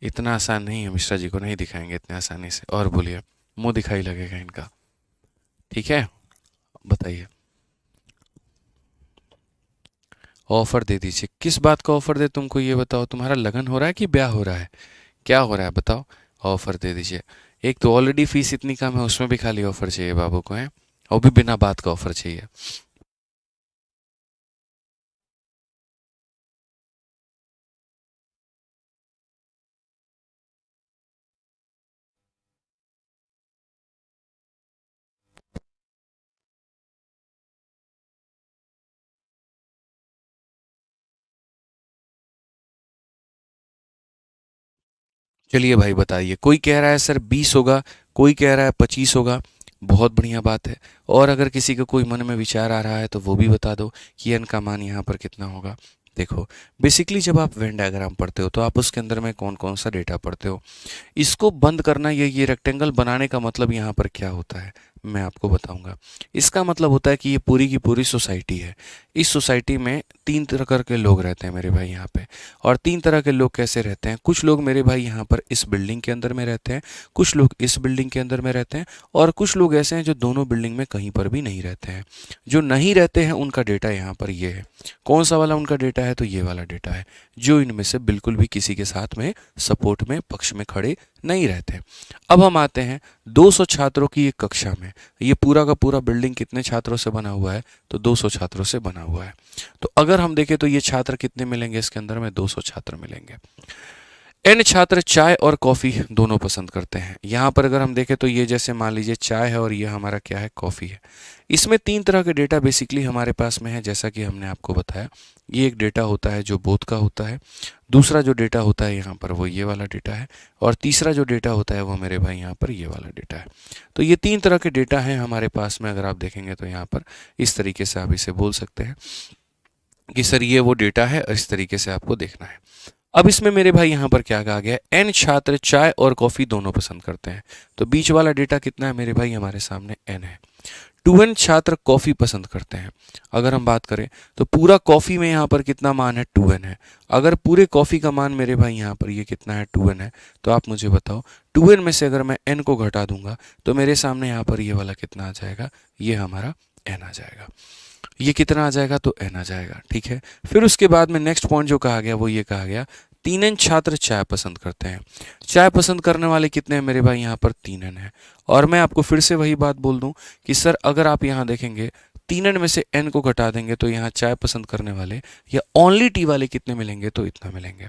इतना आसान नहीं है, मिश्रा जी को नहीं दिखाएंगे इतने आसानी से। और बोलिए, मुंह दिखाई लगेगा इनका, ठीक है। बताइए, ऑफर दे दीजिए। किस बात का ऑफर दे तुमको, ये बताओ, तुम्हारा लगन हो रहा है कि ब्याह हो रहा है, क्या हो रहा है बताओ। ऑफर दे दीजिए। एक तो ऑलरेडी फीस इतनी कम है, उसमें भी खाली ऑफर चाहिए बाबू को, है, और भी बिना बात का ऑफर चाहिए। चलिए भाई बताइए, कोई कह रहा है सर 20 होगा, कोई कह रहा है 25 होगा, बहुत बढ़िया बात है। और अगर किसी का कोई मन में विचार आ रहा है तो वो भी बता दो कि एन का मान यहाँ पर कितना होगा। देखो बेसिकली जब आप वेन डायग्राम पढ़ते हो तो आप उसके अंदर में कौन कौन सा डेटा पढ़ते हो, इसको बंद करना, ये रेक्टेंगल बनाने का मतलब यहाँ पर क्या होता है मैं आपको बताऊंगा। इसका मतलब होता है कि ये पूरी की पूरी सोसाइटी है। इस सोसाइटी में 3 तरह के लोग रहते हैं मेरे भाई यहाँ पे। और 3 तरह के लोग कैसे रहते हैं, कुछ लोग मेरे भाई यहाँ पर इस बिल्डिंग के अंदर में रहते हैं, कुछ लोग इस बिल्डिंग के अंदर में रहते हैं, और कुछ लोग ऐसे हैं जो दोनों बिल्डिंग में कहीं पर भी नहीं रहते हैं। जो नहीं रहते हैं उनका डेटा यहाँ पर ये है। कौन सा वाला उनका डेटा है, तो ये वाला डेटा है, जो इनमें से बिल्कुल भी किसी के साथ में सपोर्ट में पक्ष में खड़े नहीं रहते। अब हम आते हैं 200 छात्रों की एक कक्षा में। ये पूरा का पूरा बिल्डिंग कितने छात्रों से बना हुआ है, तो 200 छात्रों से बना हुआ है। तो अगर हम देखें तो ये छात्र कितने मिलेंगे इसके अंदर में, 200 छात्र मिलेंगे। n छात्र चाय और कॉफ़ी दोनों पसंद करते हैं। यहाँ पर अगर हम देखें तो ये जैसे मान लीजिए चाय है और ये हमारा क्या है, कॉफ़ी है। इसमें 3 तरह के डेटा बेसिकली हमारे पास में है, जैसा कि हमने आपको बताया। ये एक डेटा होता है जो बोथ का होता है, दूसरा जो डेटा होता है यहाँ पर वो ये वाला डेटा है, और तीसरा जो डेटा होता है वो मेरे भाई यहाँ पर ये वाला डेटा है। तो ये 3 तरह के डेटा हैं हमारे पास में। अगर आप देखेंगे तो यहाँ पर इस तरीके से आप इसे बोल सकते हैं कि सर ये वो डेटा है, इस तरीके से आपको देखना है। अब इसमें मेरे भाई यहाँ पर क्या कहा गया है, n छात्र चाय और कॉफ़ी दोनों पसंद करते हैं। तो बीच वाला डेटा कितना है मेरे भाई, हमारे सामने n है। 2n छात्र कॉफ़ी पसंद करते हैं। अगर हम बात करें तो पूरा कॉफ़ी में यहाँ पर कितना मान है, 2n है। अगर पूरे कॉफ़ी का मान मेरे भाई यहाँ पर ये कितना है, 2n है, तो आप मुझे बताओ 2n में से अगर मैं n को घटा दूंगा तो मेरे सामने यहाँ पर ये वाला कितना आ जाएगा, ये हमारा n आ जाएगा। ये कितना आ जाएगा, तो n आ जाएगा, ठीक है। फिर उसके बाद में नेक्स्ट पॉइंट जो कहा गया वो ये कहा गया 3n छात्र चाय पसंद करते हैं। चाय पसंद करने वाले कितने हैं मेरे भाई, यहाँ पर 3n है। और मैं आपको फिर से वही बात बोल दूं कि सर अगर आप यहाँ देखेंगे 3n में से n को घटा देंगे तो यहाँ चाय पसंद करने वाले या ओनली टी वाले कितने मिलेंगे, तो इतना मिलेंगे।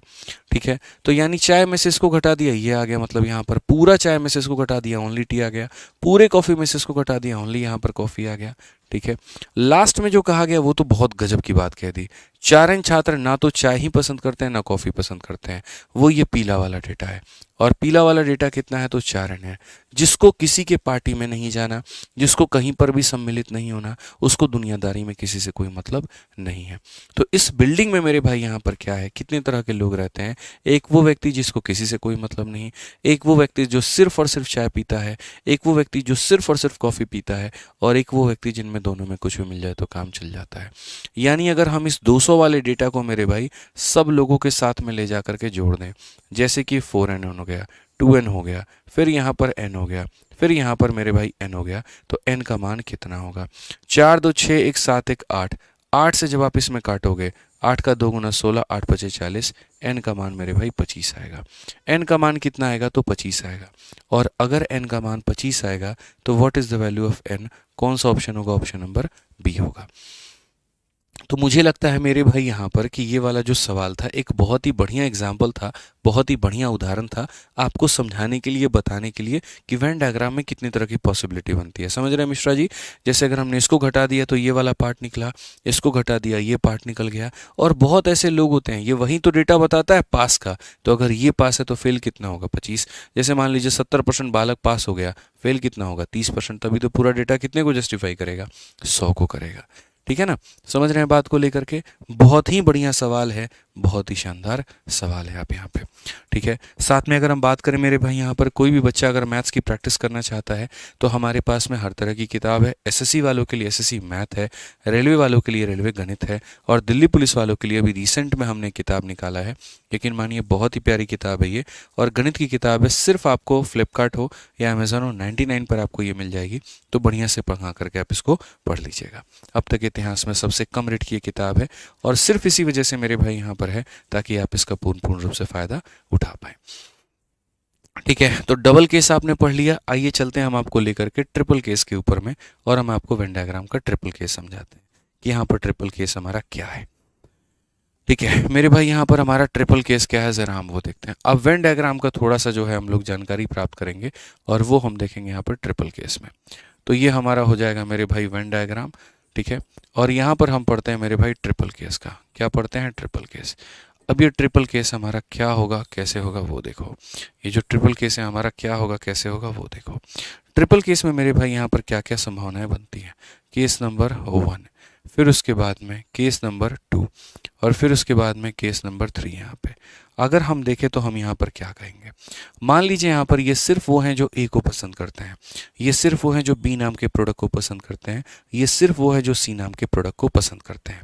ठीक है, तो यानी चाय में से इसको घटा दिया, ये आ गया, मतलब यहाँ पर पूरा चाय में से इसको घटा दिया, ओनली टी आ गया। पूरे कॉफ़ी में से इसको घटा दिया, ओनली यहाँ पर कॉफ़ी आ गया। ठीक है, लास्ट में जो कहा गया वो तो बहुत गजब की बात कह दी। 4n छात्र ना तो चाय ही पसंद करते हैं ना कॉफ़ी पसंद करते हैं, वो ये पीला वाला डेटा है। और पीला वाला डेटा कितना है, तो 4n है। जिसको किसी के पार्टी में नहीं जाना, जिसको कहीं पर भी सम्मिलित नहीं होना, उसको दुनियादारी में किसी से कोई मतलब नहीं है। तो इस बिल्डिंग में मेरे भाई यहाँ पर क्या है, कितने तरह के लोग रहते हैं। एक वो व्यक्ति जिसको किसी से कोई मतलब नहीं, एक वो व्यक्ति जो सिर्फ और सिर्फ चाय पीता है, एक वो व्यक्ति जो सिर्फ और सिर्फ कॉफ़ी पीता है, और एक वो व्यक्ति जिनमें दोनों में कुछ भी मिल जाए तो काम चल जाता है। यानी अगर हम इस 200 वाले डेटा को मेरे भाई सब लोगों के साथ में ले जा करके जोड़ दें, जैसे कि 4n हो गया, 2n हो गया, फिर यहाँ पर n हो गया, फिर यहाँ पर मेरे भाई n हो गया, तो n का मान कितना होगा, 4 2 6 1 7 1 8, 8 से जब आप इसमें काटोगे, 8 का 2 गुना 16, 8 पचे 40, n का मान मेरे भाई 25 आएगा। n का मान कितना आएगा, तो 25 आएगा। और अगर n का मान 25 आएगा तो what is the value of n, कौन सा ऑप्शन होगा, ऑप्शन नंबर बी होगा। तो मुझे लगता है मेरे भाई यहाँ पर कि ये वाला जो सवाल था एक बहुत ही बढ़िया एग्जाम्पल था, बहुत ही बढ़िया उदाहरण था आपको समझाने के लिए, बताने के लिए कि वेन डायग्राम में कितनी तरह की पॉसिबिलिटी बनती है। समझ रहे हैं मिश्रा जी? जैसे अगर हमने इसको घटा दिया तो ये वाला पार्ट निकला, इसको घटा दिया ये पार्ट निकल गया। और बहुत ऐसे लोग होते हैं, ये वही तो डेटा बताता है पास का, तो अगर ये पास है तो फेल कितना होगा, 25। जैसे मान लीजिए 70% बालक पास हो गया, फेल कितना होगा, 30%। तभी तो पूरा डेटा कितने को जस्टिफाई करेगा, 100 को करेगा। ठीक है ना, समझ रहे हैं बात को लेकर के? बहुत ही बढ़िया सवाल है, बहुत ही शानदार सवाल है आप यहाँ पे। ठीक है, साथ में अगर हम बात करें मेरे भाई यहाँ पर, कोई भी बच्चा अगर मैथ्स की प्रैक्टिस करना चाहता है तो हमारे पास में हर तरह की किताब है। एसएससी वालों के लिए एसएससी मैथ है, रेलवे वालों के लिए रेलवे गणित है, और दिल्ली पुलिस वालों के लिए अभी रिसेंट में हमने किताब निकाला है। यकीन मानिए बहुत ही प्यारी किताब है ये, और गणित की किताब है। सिर्फ आपको फ्लिपकार्ट हो या अमेजोन हो, 99 पर आपको ये मिल जाएगी। तो बढ़िया से पढ़ा करके आप इसको पढ़ लीजिएगा। अब तक इतिहास में सबसे कम रेट की ये किताब है, और सिर्फ इसी वजह से मेरे भाई यहाँ पर है ताकि आप इसका पूर्ण रूप से फायदा उठा पाए। ठीक है, तो डबल केस आपने पढ़ लिया। आइए चलते हैं हम आपको लेकर के ट्रिपल केस के ऊपर में, और हम आपको वेन डायग्राम का ट्रिपल केस समझाते हैं कि यहाँ पर ट्रिपल केस हमारा क्या है। ठीक है मेरे भाई, यहाँ पर हमारा ट्रिपल केस क्या है, जरा हम वो देखते हैं। अब वेन डायग्राम का थोड़ा सा जो है हम लोग जानकारी प्राप्त करेंगे, और वो हम देखेंगे यहाँ पर ट्रिपल केस में। तो ये हमारा हो जाएगा मेरे भाई वेन डायग्राम। ठीक है, और यहाँ पर हम पढ़ते हैं मेरे भाई ट्रिपल केस का। क्या पढ़ते हैं, ट्रिपल केस। अब ये ट्रिपल केस हमारा क्या होगा, कैसे होगा, वो देखो। ये जो ट्रिपल केस है हमारा क्या होगा, कैसे होगा, वो देखो। ट्रिपल केस में मेरे भाई यहाँ पर क्या क्या संभावनाएं बनती हैं। केस नंबर 1, फिर उसके बाद में केस नंबर 2, और फिर उसके बाद में केस नंबर 3। यहाँ पे अगर हम देखें तो हम यहाँ पर क्या कहेंगे, मान लीजिए यहाँ पर ये सिर्फ वो हैं जो ए को पसंद करते हैं, ये सिर्फ वो हैं जो बी नाम के प्रोडक्ट को पसंद करते हैं, ये सिर्फ वो है जो सी नाम के प्रोडक्ट को पसंद करते हैं।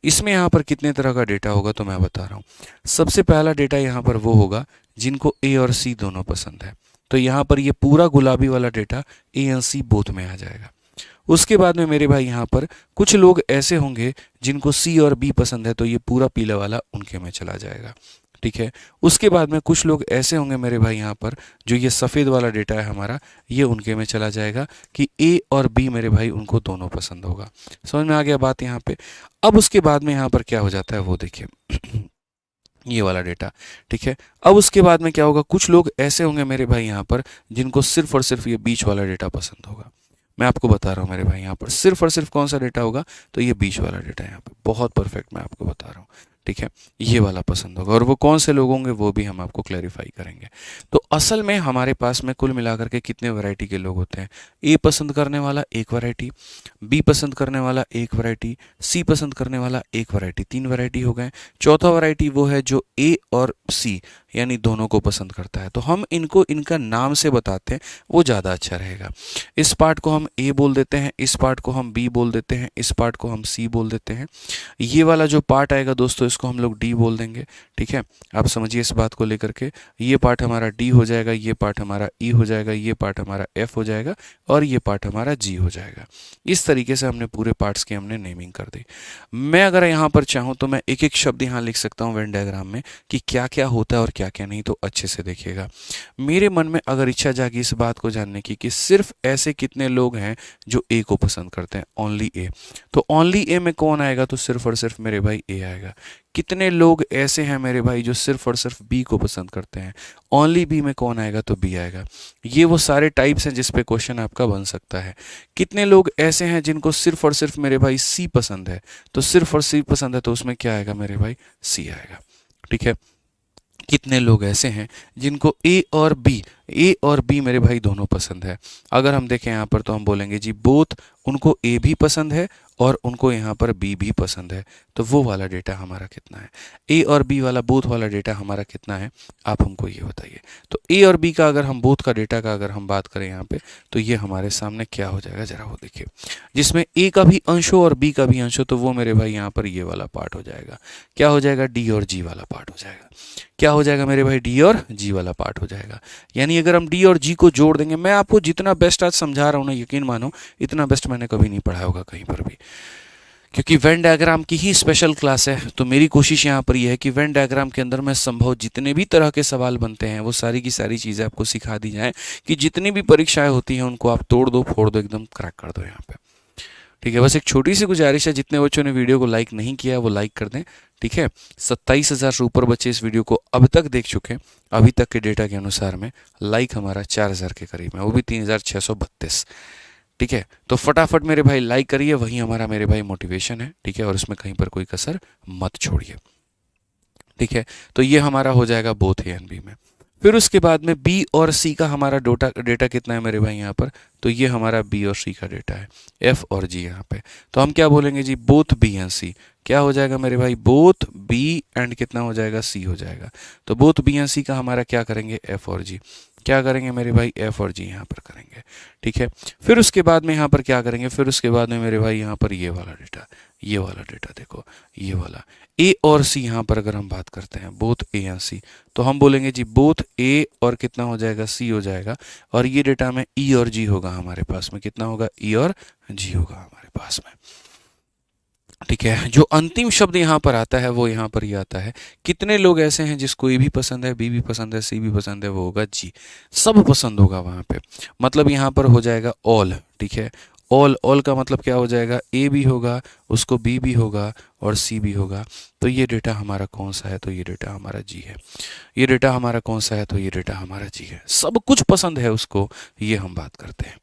इसमें यहाँ पर कितने तरह का डेटा होगा, तो मैं बता रहा हूँ। सबसे पहला डेटा यहाँ पर वो होगा जिनको ए और सी दोनों पसंद है, तो यहाँ पर ये पूरा गुलाबी वाला data A and C both में आ जाएगा। उसके बाद में मेरे भाई यहाँ पर कुछ लोग ऐसे होंगे जिनको सी और बी पसंद है, तो ये पूरा पीला वाला उनके में चला जाएगा। ठीक है, उसके बाद में कुछ लोग ऐसे होंगे मेरे भाई यहाँ पर, जो ये सफ़ेद वाला डेटा है हमारा, ये उनके में चला जाएगा कि ए और बी मेरे भाई उनको दोनों पसंद होगा। समझ में आ गया बात यहाँ पे? अब उसके बाद में यहाँ पर क्या हो जाता है वो देखिए ये वाला डेटा। ठीक है, अब उसके बाद में क्या होगा, कुछ लोग ऐसे होंगे मेरे भाई यहाँ पर जिनको सिर्फ और सिर्फ ये बीच वाला डेटा पसंद होगा। मैं आपको बता रहा हूँ मेरे भाई यहाँ पर सिर्फ और सिर्फ कौन सा डेटा होगा, तो ये बीच वाला डेटा यहाँ पे बहुत परफेक्ट मैं आपको बता रहा हूँ। ठीक है, ये वाला पसंद होगा, और वो कौन से लोग होंगे वो भी हम आपको क्लैरिफाई करेंगे। तो असल में हमारे पास में कुल मिलाकर के कितने वैरायटी के लोग होते हैं, ए पसंद करने वाला एक वैरायटी, बी पसंद करने वाला एक वैरायटी, सी पसंद करने वाला एक वैरायटी, 3 वैरायटी हो गए। चौथा वैरायटी वो है जो ए और सी यानी दोनों को पसंद करता है, तो हम इनको इनका नाम से बताते हैं, वो ज़्यादा अच्छा रहेगा। इस पार्ट को हम ए बोल देते हैं, इस पार्ट को हम बी बोल देते हैं, इस पार्ट को हम सी बोल देते हैं। ये वाला जो पार्ट आएगा दोस्तों उसको हम लोग डी बोल देंगे। ठीक है, आप समझिए इस बात को लेकर के, ये पार्ट हमारा डी हो जाएगा, ये पार्ट हमारा ई हो जाएगा, ये पार्ट हमारा एफ हो जाएगा और ये पार्ट हमारा जी हो जाएगा। इस तरीके से हमने पूरे पार्ट्स की हमने नेमिंग कर दी। मैं अगर यहाँ पर चाहूँ तो मैं एक एक शब्द यहाँ लिख सकता हूँ वेन डायग्राम में कि क्या क्या होता है और क्या क्या नहीं। तो अच्छे से देखिएगा, मेरे मन में अगर इच्छा जागी इस बात को जानने की कि सिर्फ ऐसे कितने लोग हैं जो ए को पसंद करते हैं, ओनली ए, तो ओनली ए में कौन आएगा? तो सिर्फ और सिर्फ मेरे भाई ए आएगा। कितने लोग ऐसे हैं मेरे भाई जो सिर्फ और सिर्फ बी को पसंद करते हैं, ओनली बी में कौन आएगा? तो बी आएगा। ये वो सारे टाइप्स हैं जिस पे क्वेश्चन आपका बन सकता है। कितने लोग ऐसे हैं जिनको सिर्फ और सिर्फ मेरे भाई सी पसंद है, तो सिर्फ और सी पसंद है तो उसमें क्या आएगा मेरे भाई? सी आएगा। ठीक है, कितने लोग ऐसे हैं जिनको ए और बी मेरे भाई दोनों पसंद है? अगर हम देखें यहाँ पर तो हम बोलेंगे जी बोथ, उनको ए भी पसंद है और उनको यहाँ पर बी भी पसंद है। तो वो वाला डेटा हमारा कितना है? ए और बी वाला बोथ वाला डेटा हमारा कितना है? आप हमको ये बताइए। तो ए और बी का अगर हम बोथ का डेटा का अगर हम बात करें यहाँ पे, तो ये हमारे सामने क्या हो जाएगा जरा वो देखिए, जिसमें ए का भी अंश हो और बी का भी अंश हो, तो वो मेरे भाई यहाँ पर ये वाला पार्ट हो जाएगा। क्या हो जाएगा? डी और जी वाला पार्ट हो जाएगा। क्या हो जाएगा मेरे भाई? डी और जी वाला पार्ट हो जाएगा। यानी अगर हम डी और जी को जोड़ देंगे, मैं आपको जितना बेस्ट आज समझा रहा हूँ ना, यकीन मानो इतना बेस्ट मैंने कभी नहीं पढ़ाया होगा कहीं पर भी, क्योंकि वेन डायग्राम की ही स्पेशल क्लास है। तो मेरी कोशिश यहाँ पर यह है कि वेन डायग्राम के अंदर में संभव जितने भी तरह के सवाल बनते हैं वो सारी की सारी चीज़ें आपको सिखा दी जाएं कि जितनी भी परीक्षाएं होती हैं उनको आप तोड़ दो, फोड़ दो, एकदम क्रैक कर दो यहाँ पे। ठीक है, बस एक छोटी सी गुजारिश है, जितने बच्चों ने वीडियो को लाइक नहीं किया वो लाइक कर दें। ठीक है, 27,000 से ऊपर बच्चे इस वीडियो को अब तक देख चुके हैं। अभी तक के डेटा के अनुसार में लाइक हमारा 4,000 के करीब है, वो भी 3,632। ठीक है, तो फटाफट मेरे भाई लाइक करिए, वही हमारा मेरे भाई मोटिवेशन है। ठीक है, और इसमें कहीं पर कोई कसर मत छोड़िए। ठीक है, तो ये हमारा हो जाएगा बोथ ए एंड बी में। फिर उसके बाद में बी और सी का हमारा डेटा कितना है मेरे भाई यहाँ पर? तो ये हमारा बी और सी का डेटा है, एफ और जी यहाँ पे। तो हम क्या बोलेंगे जी? बोथ बी एंड सी। क्या हो जाएगा मेरे भाई? बोथ बी एंड कितना हो जाएगा? सी हो जाएगा। तो बोथ बी एंड सी का हमारा क्या करेंगे? एफ और जी। क्या करेंगे मेरे भाई? एफ और जी यहाँ पर करेंगे। ठीक है, फिर उसके बाद में यहाँ पर क्या करेंगे? फिर उसके बाद में मेरे भाई यहाँ पर ये वाला डेटा देखो, ये वाला ए और सी। यहाँ पर अगर हम बात करते हैं बोथ ए या सी, तो हम बोलेंगे जी बोथ ए और कितना हो जाएगा? सी हो जाएगा। और ये डेटा में ई और जी होगा हमारे पास में, कितना होगा? ई और जी होगा हमारे पास में। ठीक है, जो अंतिम शब्द यहाँ पर आता है वो यहाँ पर ही आता है। कितने लोग ऐसे हैं जिसको ए भी पसंद है, बी भी पसंद है, सी भी पसंद है? वो होगा जी, सब पसंद होगा वहाँ पे। मतलब यहाँ पर हो जाएगा ऑल। ठीक है, ऑल का मतलब क्या हो जाएगा? ए भी होगा, उसको बी भी होगा और सी भी होगा। तो ये डेटा हमारा कौन सा है? तो ये डेटा हमारा जी है। ये डेटा हमारा कौन सा है? तो ये डेटा हमारा जी है। सब कुछ पसंद है उसको, ये हम बात करते हैं।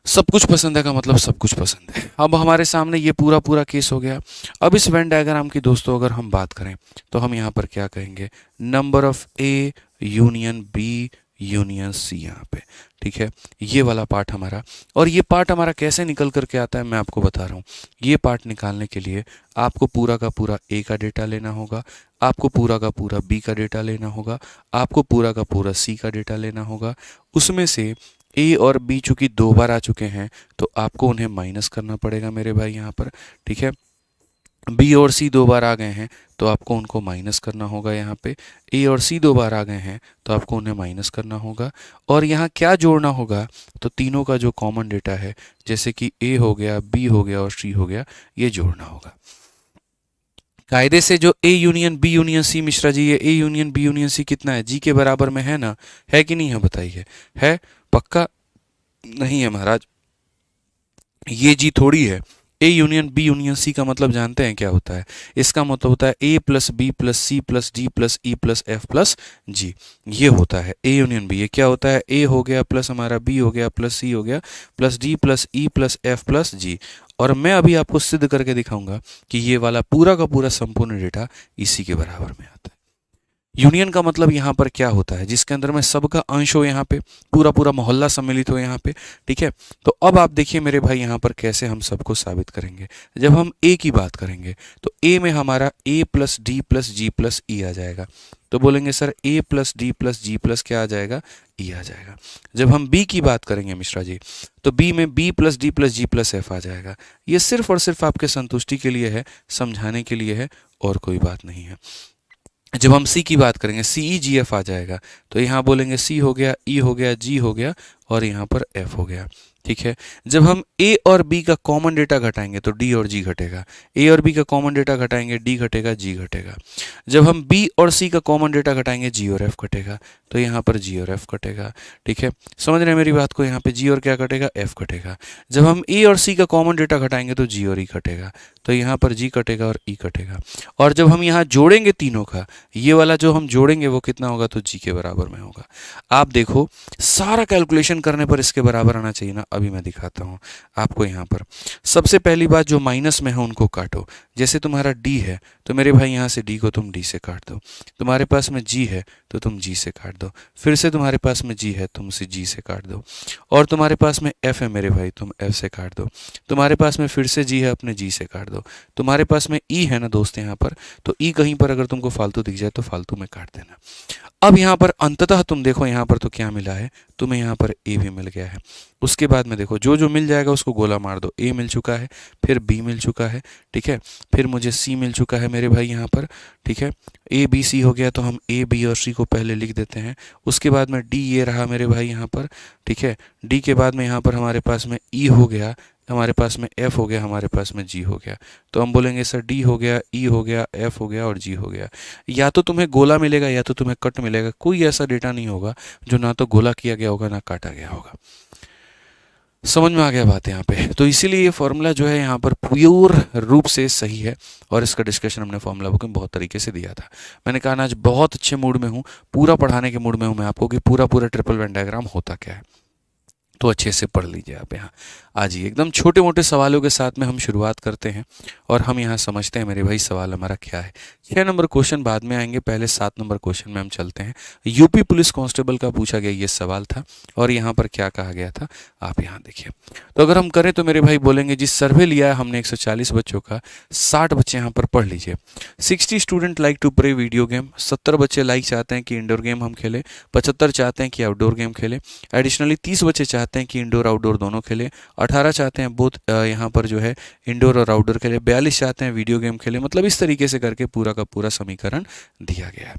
सब कुछ पसंद है का मतलब सब कुछ पसंद है। अब हमारे सामने ये पूरा केस हो गया। अब इस वेन डायग्राम की दोस्तों अगर हम बात करें तो हम यहाँ पर क्या कहेंगे? Number of A union B union C यहाँ पे। ठीक है, ये वाला पार्ट हमारा। और ये पार्ट हमारा कैसे निकल करके आता है मैं आपको बता रहा हूँ। ये पार्ट निकालने के लिए आपको पूरा का पूरा ए का डेटा लेना होगा, आपको पूरा का पूरा बी का डेटा लेना होगा, आपको पूरा का पूरा सी का डेटा लेना होगा। उसमें से ए और बी चूंकि 2 बार आ चुके हैं तो आपको उन्हें माइनस करना पड़ेगा मेरे भाई यहाँ पर। ठीक है, बी और सी 2 बार आ गए हैं तो आपको उनको माइनस करना होगा। यहाँ पे ए और सी 2 बार आ गए हैं तो आपको उन्हें माइनस करना होगा। और यहाँ क्या जोड़ना होगा? तो तीनों का जो कॉमन डेटा है, जैसे कि ए हो गया, बी हो गया और सी हो गया, ये जोड़ना होगा। कायदे से जो A union B union C Mishra ji, ये A union B union C कितना है? जी के बराबर में है ना? है कि नहीं है बताइए? है? पक्का नहीं है महाराज, ये जी थोड़ी है। A union B union C का मतलब जानते हैं क्या होता है? इसका मतलब होता है A plus B plus C plus D plus E plus F plus G. ये होता है ए यूनियन बी। ये क्या होता है? ए हो गया प्लस हमारा बी हो गया प्लस सी हो गया plus D plus E plus F plus G. और मैं अभी आपको सिद्ध करके दिखाऊंगा कि ये वाला पूरा का पूरा संपूर्ण डेटा इसी के बराबर में आता है। यूनियन का मतलब यहाँ पर क्या होता है? जिसके अंदर में सबका अंश हो, यहाँ पे पूरा पूरा मोहल्ला सम्मिलित हो यहाँ पे। ठीक है, तो अब आप देखिए मेरे भाई यहाँ पर कैसे हम सबको साबित करेंगे। जब हम ए की बात करेंगे तो ए में हमारा A plus D plus G plus E आ जाएगा। तो बोलेंगे sir a plus D plus G plus क्या आ जाएगा, e आ जाएगा। जब हम b की बात करेंगे मिश्रा जी, तो b में b plus D plus G plus f आ जाएगा। ये सिर्फ और सिर्फ आपके संतुष्टि के लिए है, समझाने के लिए है, और कोई बात नहीं है। जब हम C की बात करेंगे CEGF आ जाएगा, तो यहाँ बोलेंगे C हो गया, E हो गया, G हो गया, और यहाँ पर F हो गया। ठीक है। जब हम A और B का कॉमन डेटा घटाएंगे तो D और G घटेगा, A और B का कॉमन डेटा घटाएंगे D घटेगा, G घटेगा। जब हम B और C का कॉमन डेटा घटाएंगे G और F घटेगा, तो यहाँ पर G और F घटेगा। ठीक है, समझ रहे हैं मेरी बात को, यहाँ पे G और क्या घटेगा, F घटेगा। जब हम A और C का कॉमन डेटा घटाएंगे तो G और E घटेगा, तो यहाँ पर G घटेगा और E घटेगा। और जब हम यहाँ जोड़ेंगे तीनों का, ये वाला जो हम जोड़ेंगे वो कितना होगा, तो G के बराबर में होगा। आप देखो सारा कैलकुलेशन करने पर इसके बराबर आना चाहिए ना। अभी मैं दिखाता हूँ आपको। यहाँ पर सबसे पहली बात, जो माइनस में है उनको काटो। जैसे तुम्हारा D है तो मेरे भाई यहाँ से D को तुम D से काट दो। तुम्हारे पास में G है तो तुम G से काट दो। फिर से तुम्हारे पास में G है, तुम उसे G से काट दो। और तुम्हारे पास में F है मेरे भाई, तुम F से काट दो। तुम्हारे पास में फिर से G है, अपने G से काट दो। तुम्हारे पास में E है ना दोस्त यहाँ पर, तो E कहीं पर अगर तुमको फालतू दिख जाए तो फालतू में काट देना। अब यहाँ पर अंततः तुम देखो यहाँ पर तो क्या मिला है, तुम्हें यहाँ पर A भी मिल गया है। उसके बाद में देखो जो जो मिल जाएगा उसको गोला मार दो। A मिल चुका है, फिर B मिल चुका है, ठीक है, फिर मुझे C मिल चुका है मेरे भाई यहाँ पर। ठीक है, A B C हो गया, तो हम A B और C को पहले लिख देते हैं। उसके बाद में D ये रहा मेरे भाई यहाँ पर। ठीक है, D के बाद में यहाँ पर हमारे पास में E हो गया, हमारे पास में F हो गया, हमारे पास में G हो गया। तो हम बोलेंगे सर D हो गया, E हो गया, F हो गया और G हो गया। या तो तुम्हें गोला मिलेगा या तो तुम्हें कट मिलेगा। कोई ऐसा डेटा नहीं होगा जो ना तो गोला किया गया होगा ना काटा गया होगा। समझ में आ गया बात यहाँ पे। तो इसीलिए ये फॉर्मूला जो है यहाँ पर प्योर रूप से सही है, और इसका डिस्कशन हमने फॉर्मूला बुक में बहुत तरीके से दिया था। मैंने कहा ना आज बहुत अच्छे मूड में हूँ, पूरा पढ़ाने के मूड में हूँ मैं आपको कि पूरा पूरा ट्रिपल वेन डायग्राम होता क्या है, तो अच्छे से पढ़ लीजिए आप। यहाँ आज ही एकदम छोटे मोटे सवालों के साथ में हम शुरुआत करते हैं, और हम यहाँ समझते हैं मेरे भाई सवाल हमारा क्या है। 6 नंबर क्वेश्चन बाद में आएंगे, पहले 7 नंबर क्वेश्चन में हम चलते हैं। यूपी पुलिस कांस्टेबल का पूछा गया ये सवाल था, और यहाँ पर क्या कहा गया था आप यहाँ देखिए। तो अगर हम करें तो मेरे भाई बोलेंगे जिस सर्वे लिया है हमने 140 बच्चों का, 60 बच्चे यहाँ पर पढ़ लीजिए। 60 student like to play video game. 70 बच्चे लाइक चाहते हैं कि इंडोर गेम हम खेलें। 75 चाहते हैं कि आउटडोर गेम खेलें। एडिशनली 30 बच्चे चाहते हैं कि इंडोर आउटडोर दोनों खेलें। 18 चाहते हैं बोथ यहाँ पर जो है इंडोर और आउटडोर खेलें। 42 चाहते हैं वीडियो गेम खेलें। मतलब इस तरीके से करके पूरा का पूरा समीकरण दिया गया है।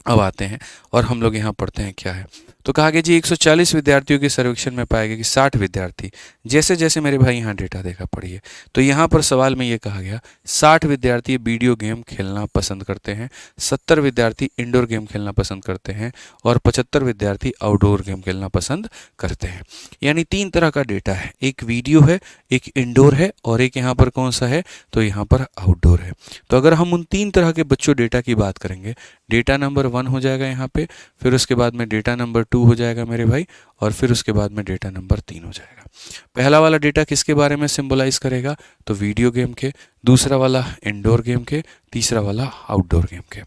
अब आते हैं और हम लोग यहाँ पढ़ते हैं क्या है। तो कहा गया जी 140 विद्यार्थियों के सर्वेक्षण में पाया गया कि 60 विद्यार्थी, जैसे जैसे मेरे भाई यहाँ डेटा देखा पढ़िए, तो यहाँ पर सवाल में ये कहा गया 60 विद्यार्थी वीडियो गेम खेलना पसंद करते हैं, 70 विद्यार्थी इंडोर गेम खेलना पसंद करते हैं, और 75 विद्यार्थी आउटडोर गेम खेलना पसंद करते हैं। यानी 3 तरह का डेटा है, एक वीडियो है, एक इंडोर है, और एक यहाँ पर कौन सा है, तो यहाँ पर आउटडोर है। तो अगर हम उन 3 तरह के बच्चों डेटा की बात करेंगे, डेटा नंबर 1 हो जाएगा यहाँ पे, फिर उसके बाद में डेटा नंबर 2 हो जाएगा मेरे भाई, और फिर उसके बाद में डेटा नंबर 3 हो जाएगा। पहला वाला डेटा किसके बारे में सिंबलाइज करेगा, तो वीडियो गेम के, दूसरा वाला इंडोर गेम के, तीसरा वाला आउटडोर गेम के।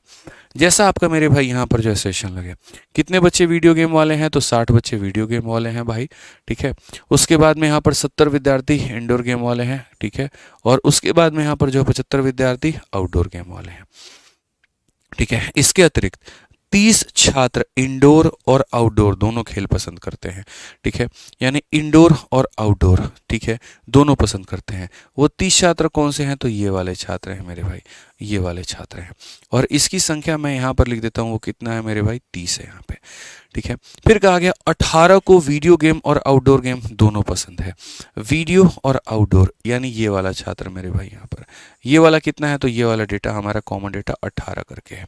जैसा आपका मेरे भाई यहाँ पर जो सेशन लगे, कितने बच्चे वीडियो गेम वाले हैं, तो 60 बच्चे वीडियो गेम वाले हैं भाई। ठीक है, उसके बाद में यहाँ पर 70 विद्यार्थी इंडोर गेम वाले हैं। ठीक है, और उसके बाद में यहाँ पर जो 75 विद्यार्थी आउटडोर गेम वाले हैं। ठीक है, इसके अतिरिक्त 30 छात्र इंडोर और आउटडोर दोनों खेल पसंद करते हैं। ठीक है, यानी इंडोर और आउटडोर, ठीक है, दोनों पसंद करते हैं। वो 30 छात्र कौन से हैं, तो ये वाले छात्र हैं मेरे भाई, ये वाले छात्र हैं। और इसकी संख्या मैं यहाँ पर लिख देता हूँ, वो कितना है मेरे भाई, 30 है यहाँ पे। ठीक है, फिर कहा गया 18 को वीडियो गेम और आउटडोर गेम दोनों पसंद है। वीडियो और आउटडोर, यानी ये वाला छात्र मेरे भाई यहाँ पर, ये वाला कितना है, तो ये वाला डेटा हमारा कॉमन डेटा 18 करके है।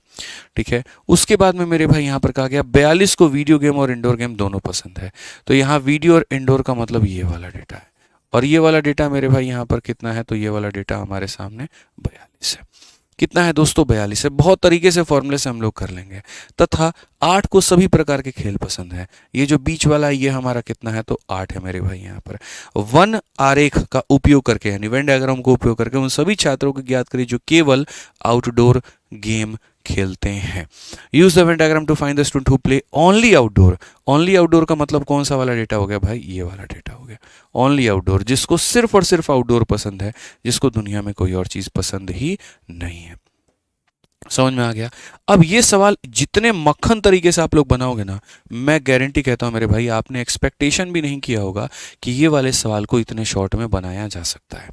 ठीक है, उसके बाद में मेरे भाई यहाँ पर कहा गया 42 को वीडियो गेम और इंडोर गेम दोनों पसंद है। तो यहाँ वीडियो और इंडोर का मतलब ये वाला डेटा है, और ये वाला डेटा मेरे भाई यहाँ पर कितना है, तो ये वाला डेटा हमारे सामने 42 है। कितना है दोस्तों, 42 है। बहुत तरीके से फॉर्मूले से हम लोग कर लेंगे। तथा 8 को सभी प्रकार के खेल पसंद है। ये जो बीच वाला है ये हमारा कितना है, तो 8 है मेरे भाई यहाँ पर। वन आरेख का उपयोग करके, यानी वेन डायग्राम को उपयोग करके उन सभी छात्रों को ज्ञात करिए जो केवल आउटडोर गेम खेलते हैं। Use the Venn diagram to find the student who play only outdoor. Only outdoor का मतलब कौन सा वाला डेटा हो गया भाई, ये वाला डेटा हो गया। ओनली आउटडोर, जिसको सिर्फ और सिर्फ आउटडोर पसंद है, जिसको दुनिया में कोई और चीज पसंद ही नहीं है। समझ में आ गया। अब ये सवाल जितने मक्खन तरीके से आप लोग बनाओगे ना, मैं गारंटी कहता हूँ मेरे भाई, आपने एक्सपेक्टेशन भी नहीं किया होगा कि ये वाले सवाल को इतने शॉर्ट में बनाया जा सकता है।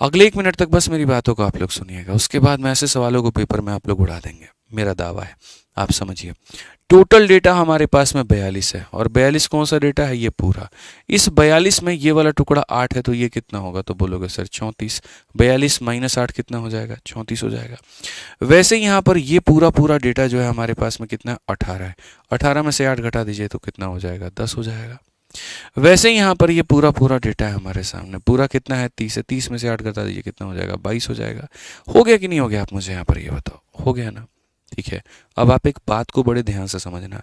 अगले 1 मिनट तक बस मेरी बातों को आप लोग सुनिएगा, उसके बाद मैं ऐसे सवालों को पेपर में आप लोग उड़ा देंगे, मेरा दावा है। आप समझिए, टोटल डेटा हमारे पास में 42 है, और 42 कौन सा डेटा है, ये पूरा। इस 42 में ये वाला टुकड़ा 8 है, तो ये कितना होगा, तो बोलोगे सर 34। 42 माइनस 8 कितना हो जाएगा, 34 हो जाएगा। वैसे ही यहाँ पर ये पूरा पूरा डेटा जो है हमारे पास में कितना है, 18 है। 18 में से 8 घटा दीजिए तो कितना हो जाएगा, 10 हो जाएगा। वैसे ही यहाँ पर ये पूरा पूरा डेटा है हमारे सामने, पूरा कितना है, 30 है। 30 में से 8 घटा दीजिए कितना हो जाएगा, 22 हो जाएगा। हो गया कि नहीं हो गया, आप मुझे यहाँ पर ये बताओ, हो गया ना। ठीक है, अब आप एक बात को बड़े ध्यान से समझना।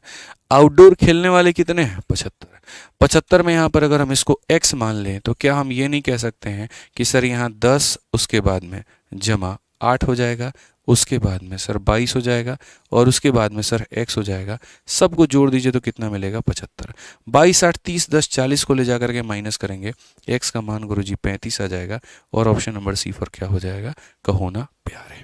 आउटडोर खेलने वाले कितने हैं, 75। 75 में यहाँ पर अगर हम इसको x मान लें, तो क्या हम ये नहीं कह सकते हैं कि सर यहाँ 10 उसके बाद में जमा 8 हो जाएगा, उसके बाद में सर 22 हो जाएगा, और उसके बाद में सर x हो जाएगा। सबको जोड़ दीजिए तो कितना मिलेगा, 75। 22 8 30 10 40 को ले जा करके माइनस करेंगे, x का मान गुरुजी 35 आ जाएगा, और ऑप्शन नंबर सी पर क्या हो जाएगा, कहो ना प्यारे।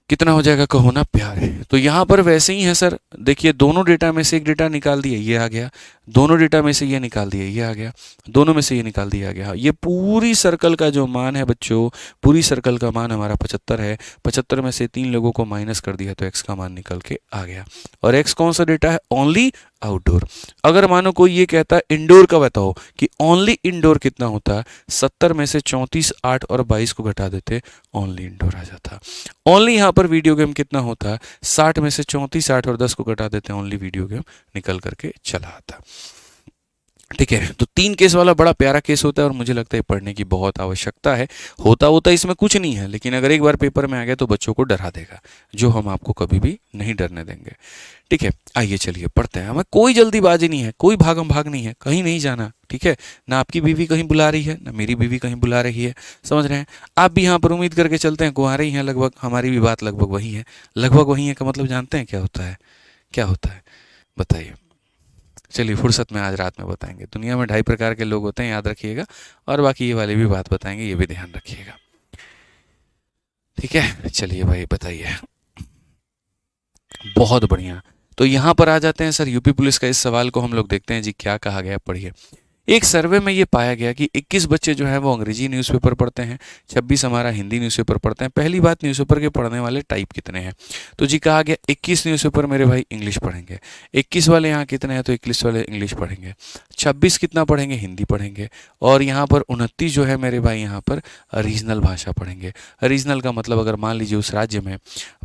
कितना हो जाएगा, कहो ना प्यारे। तो यहाँ पर वैसे ही है सर, देखिए दोनों डेटा में से एक डेटा निकाल दिए, ये आ गया। दोनों डेटा में से ये निकाल दिए, ये आ गया। दोनों में से ये निकाल दिया गया। ये पूरी सर्कल का जो मान है बच्चों, पूरी सर्कल का मान हमारा 75 है। 75 में से 3 लोगों को माइनस कर दिया तो एक्स का मान निकल के आ गया। और एक्स कौन सा डेटा है, ओनली आउटडोर। अगर मानो कोई ये कहता है इंडोर का बताओ कि ओनली इंडोर कितना होता है, 70 में से 34 8 और 22 को घटा देते, ओनली इंडोर आ जाता। ओनली यहाँ पर वीडियो गेम कितना होता है, 60 में से 34 8 और 10 को घटा देते हैं, ओनली वीडियो गेम निकल करके चला आता। ठीक है, तो 3 केस वाला बड़ा प्यारा केस होता है, और मुझे लगता है पढ़ने की बहुत आवश्यकता है। होता इसमें कुछ नहीं है, लेकिन अगर एक बार पेपर में आ गया तो बच्चों को डरा देगा, जो हम आपको कभी भी नहीं डरने देंगे। ठीक है, आइए चलिए पढ़ते हैं। हमें कोई जल्दीबाजी नहीं है, कोई भागम भाग नहीं है, कहीं नहीं जाना। ठीक है, ना आपकी बीवी कहीं बुला रही है, ना मेरी बीवी कहीं बुला रही है। समझ रहे हैं, आप भी यहाँ पर उम्मीद करके चलते हैं, कुंवारे ही हैं लगभग, हमारी भी बात लगभग वही है। लगभग वही है का मतलब जानते हैं क्या होता है, क्या होता है बताइए। चलिए फुर्सत में आज रात में बताएंगे। दुनिया में 2.5 प्रकार के लोग होते हैं, याद रखिएगा, और बाकी ये वाली भी बात बताएंगे, ये भी ध्यान रखिएगा। ठीक है, चलिए भाई बताइए। बहुत बढ़िया। तो यहाँ पर आ जाते हैं सर, यूपी पुलिस का इस सवाल को हम लोग देखते हैं जी, क्या कहा गया, पढ़िए। एक सर्वे में ये पाया गया कि 21 बच्चे जो है वो अंग्रेजी न्यूज़पेपर पढ़ते हैं, 26 हमारा हिंदी न्यूज़पेपर पढ़ते हैं। पहली बात, न्यूज़पेपर के पढ़ने वाले टाइप कितने हैं, तो जी कहा गया 21 न्यूज़पेपर मेरे भाई इंग्लिश पढ़ेंगे। 21 वाले यहाँ कितने हैं, तो 21 वाले इंग्लिश पढ़ेंगे। 26 कितना पढ़ेंगे, हिंदी पढ़ेंगे। और यहाँ पर 29 जो है मेरे भाई यहाँ पर रीजनल भाषा पढ़ेंगे। रीजनल का मतलब अगर मान लीजिए उस राज्य में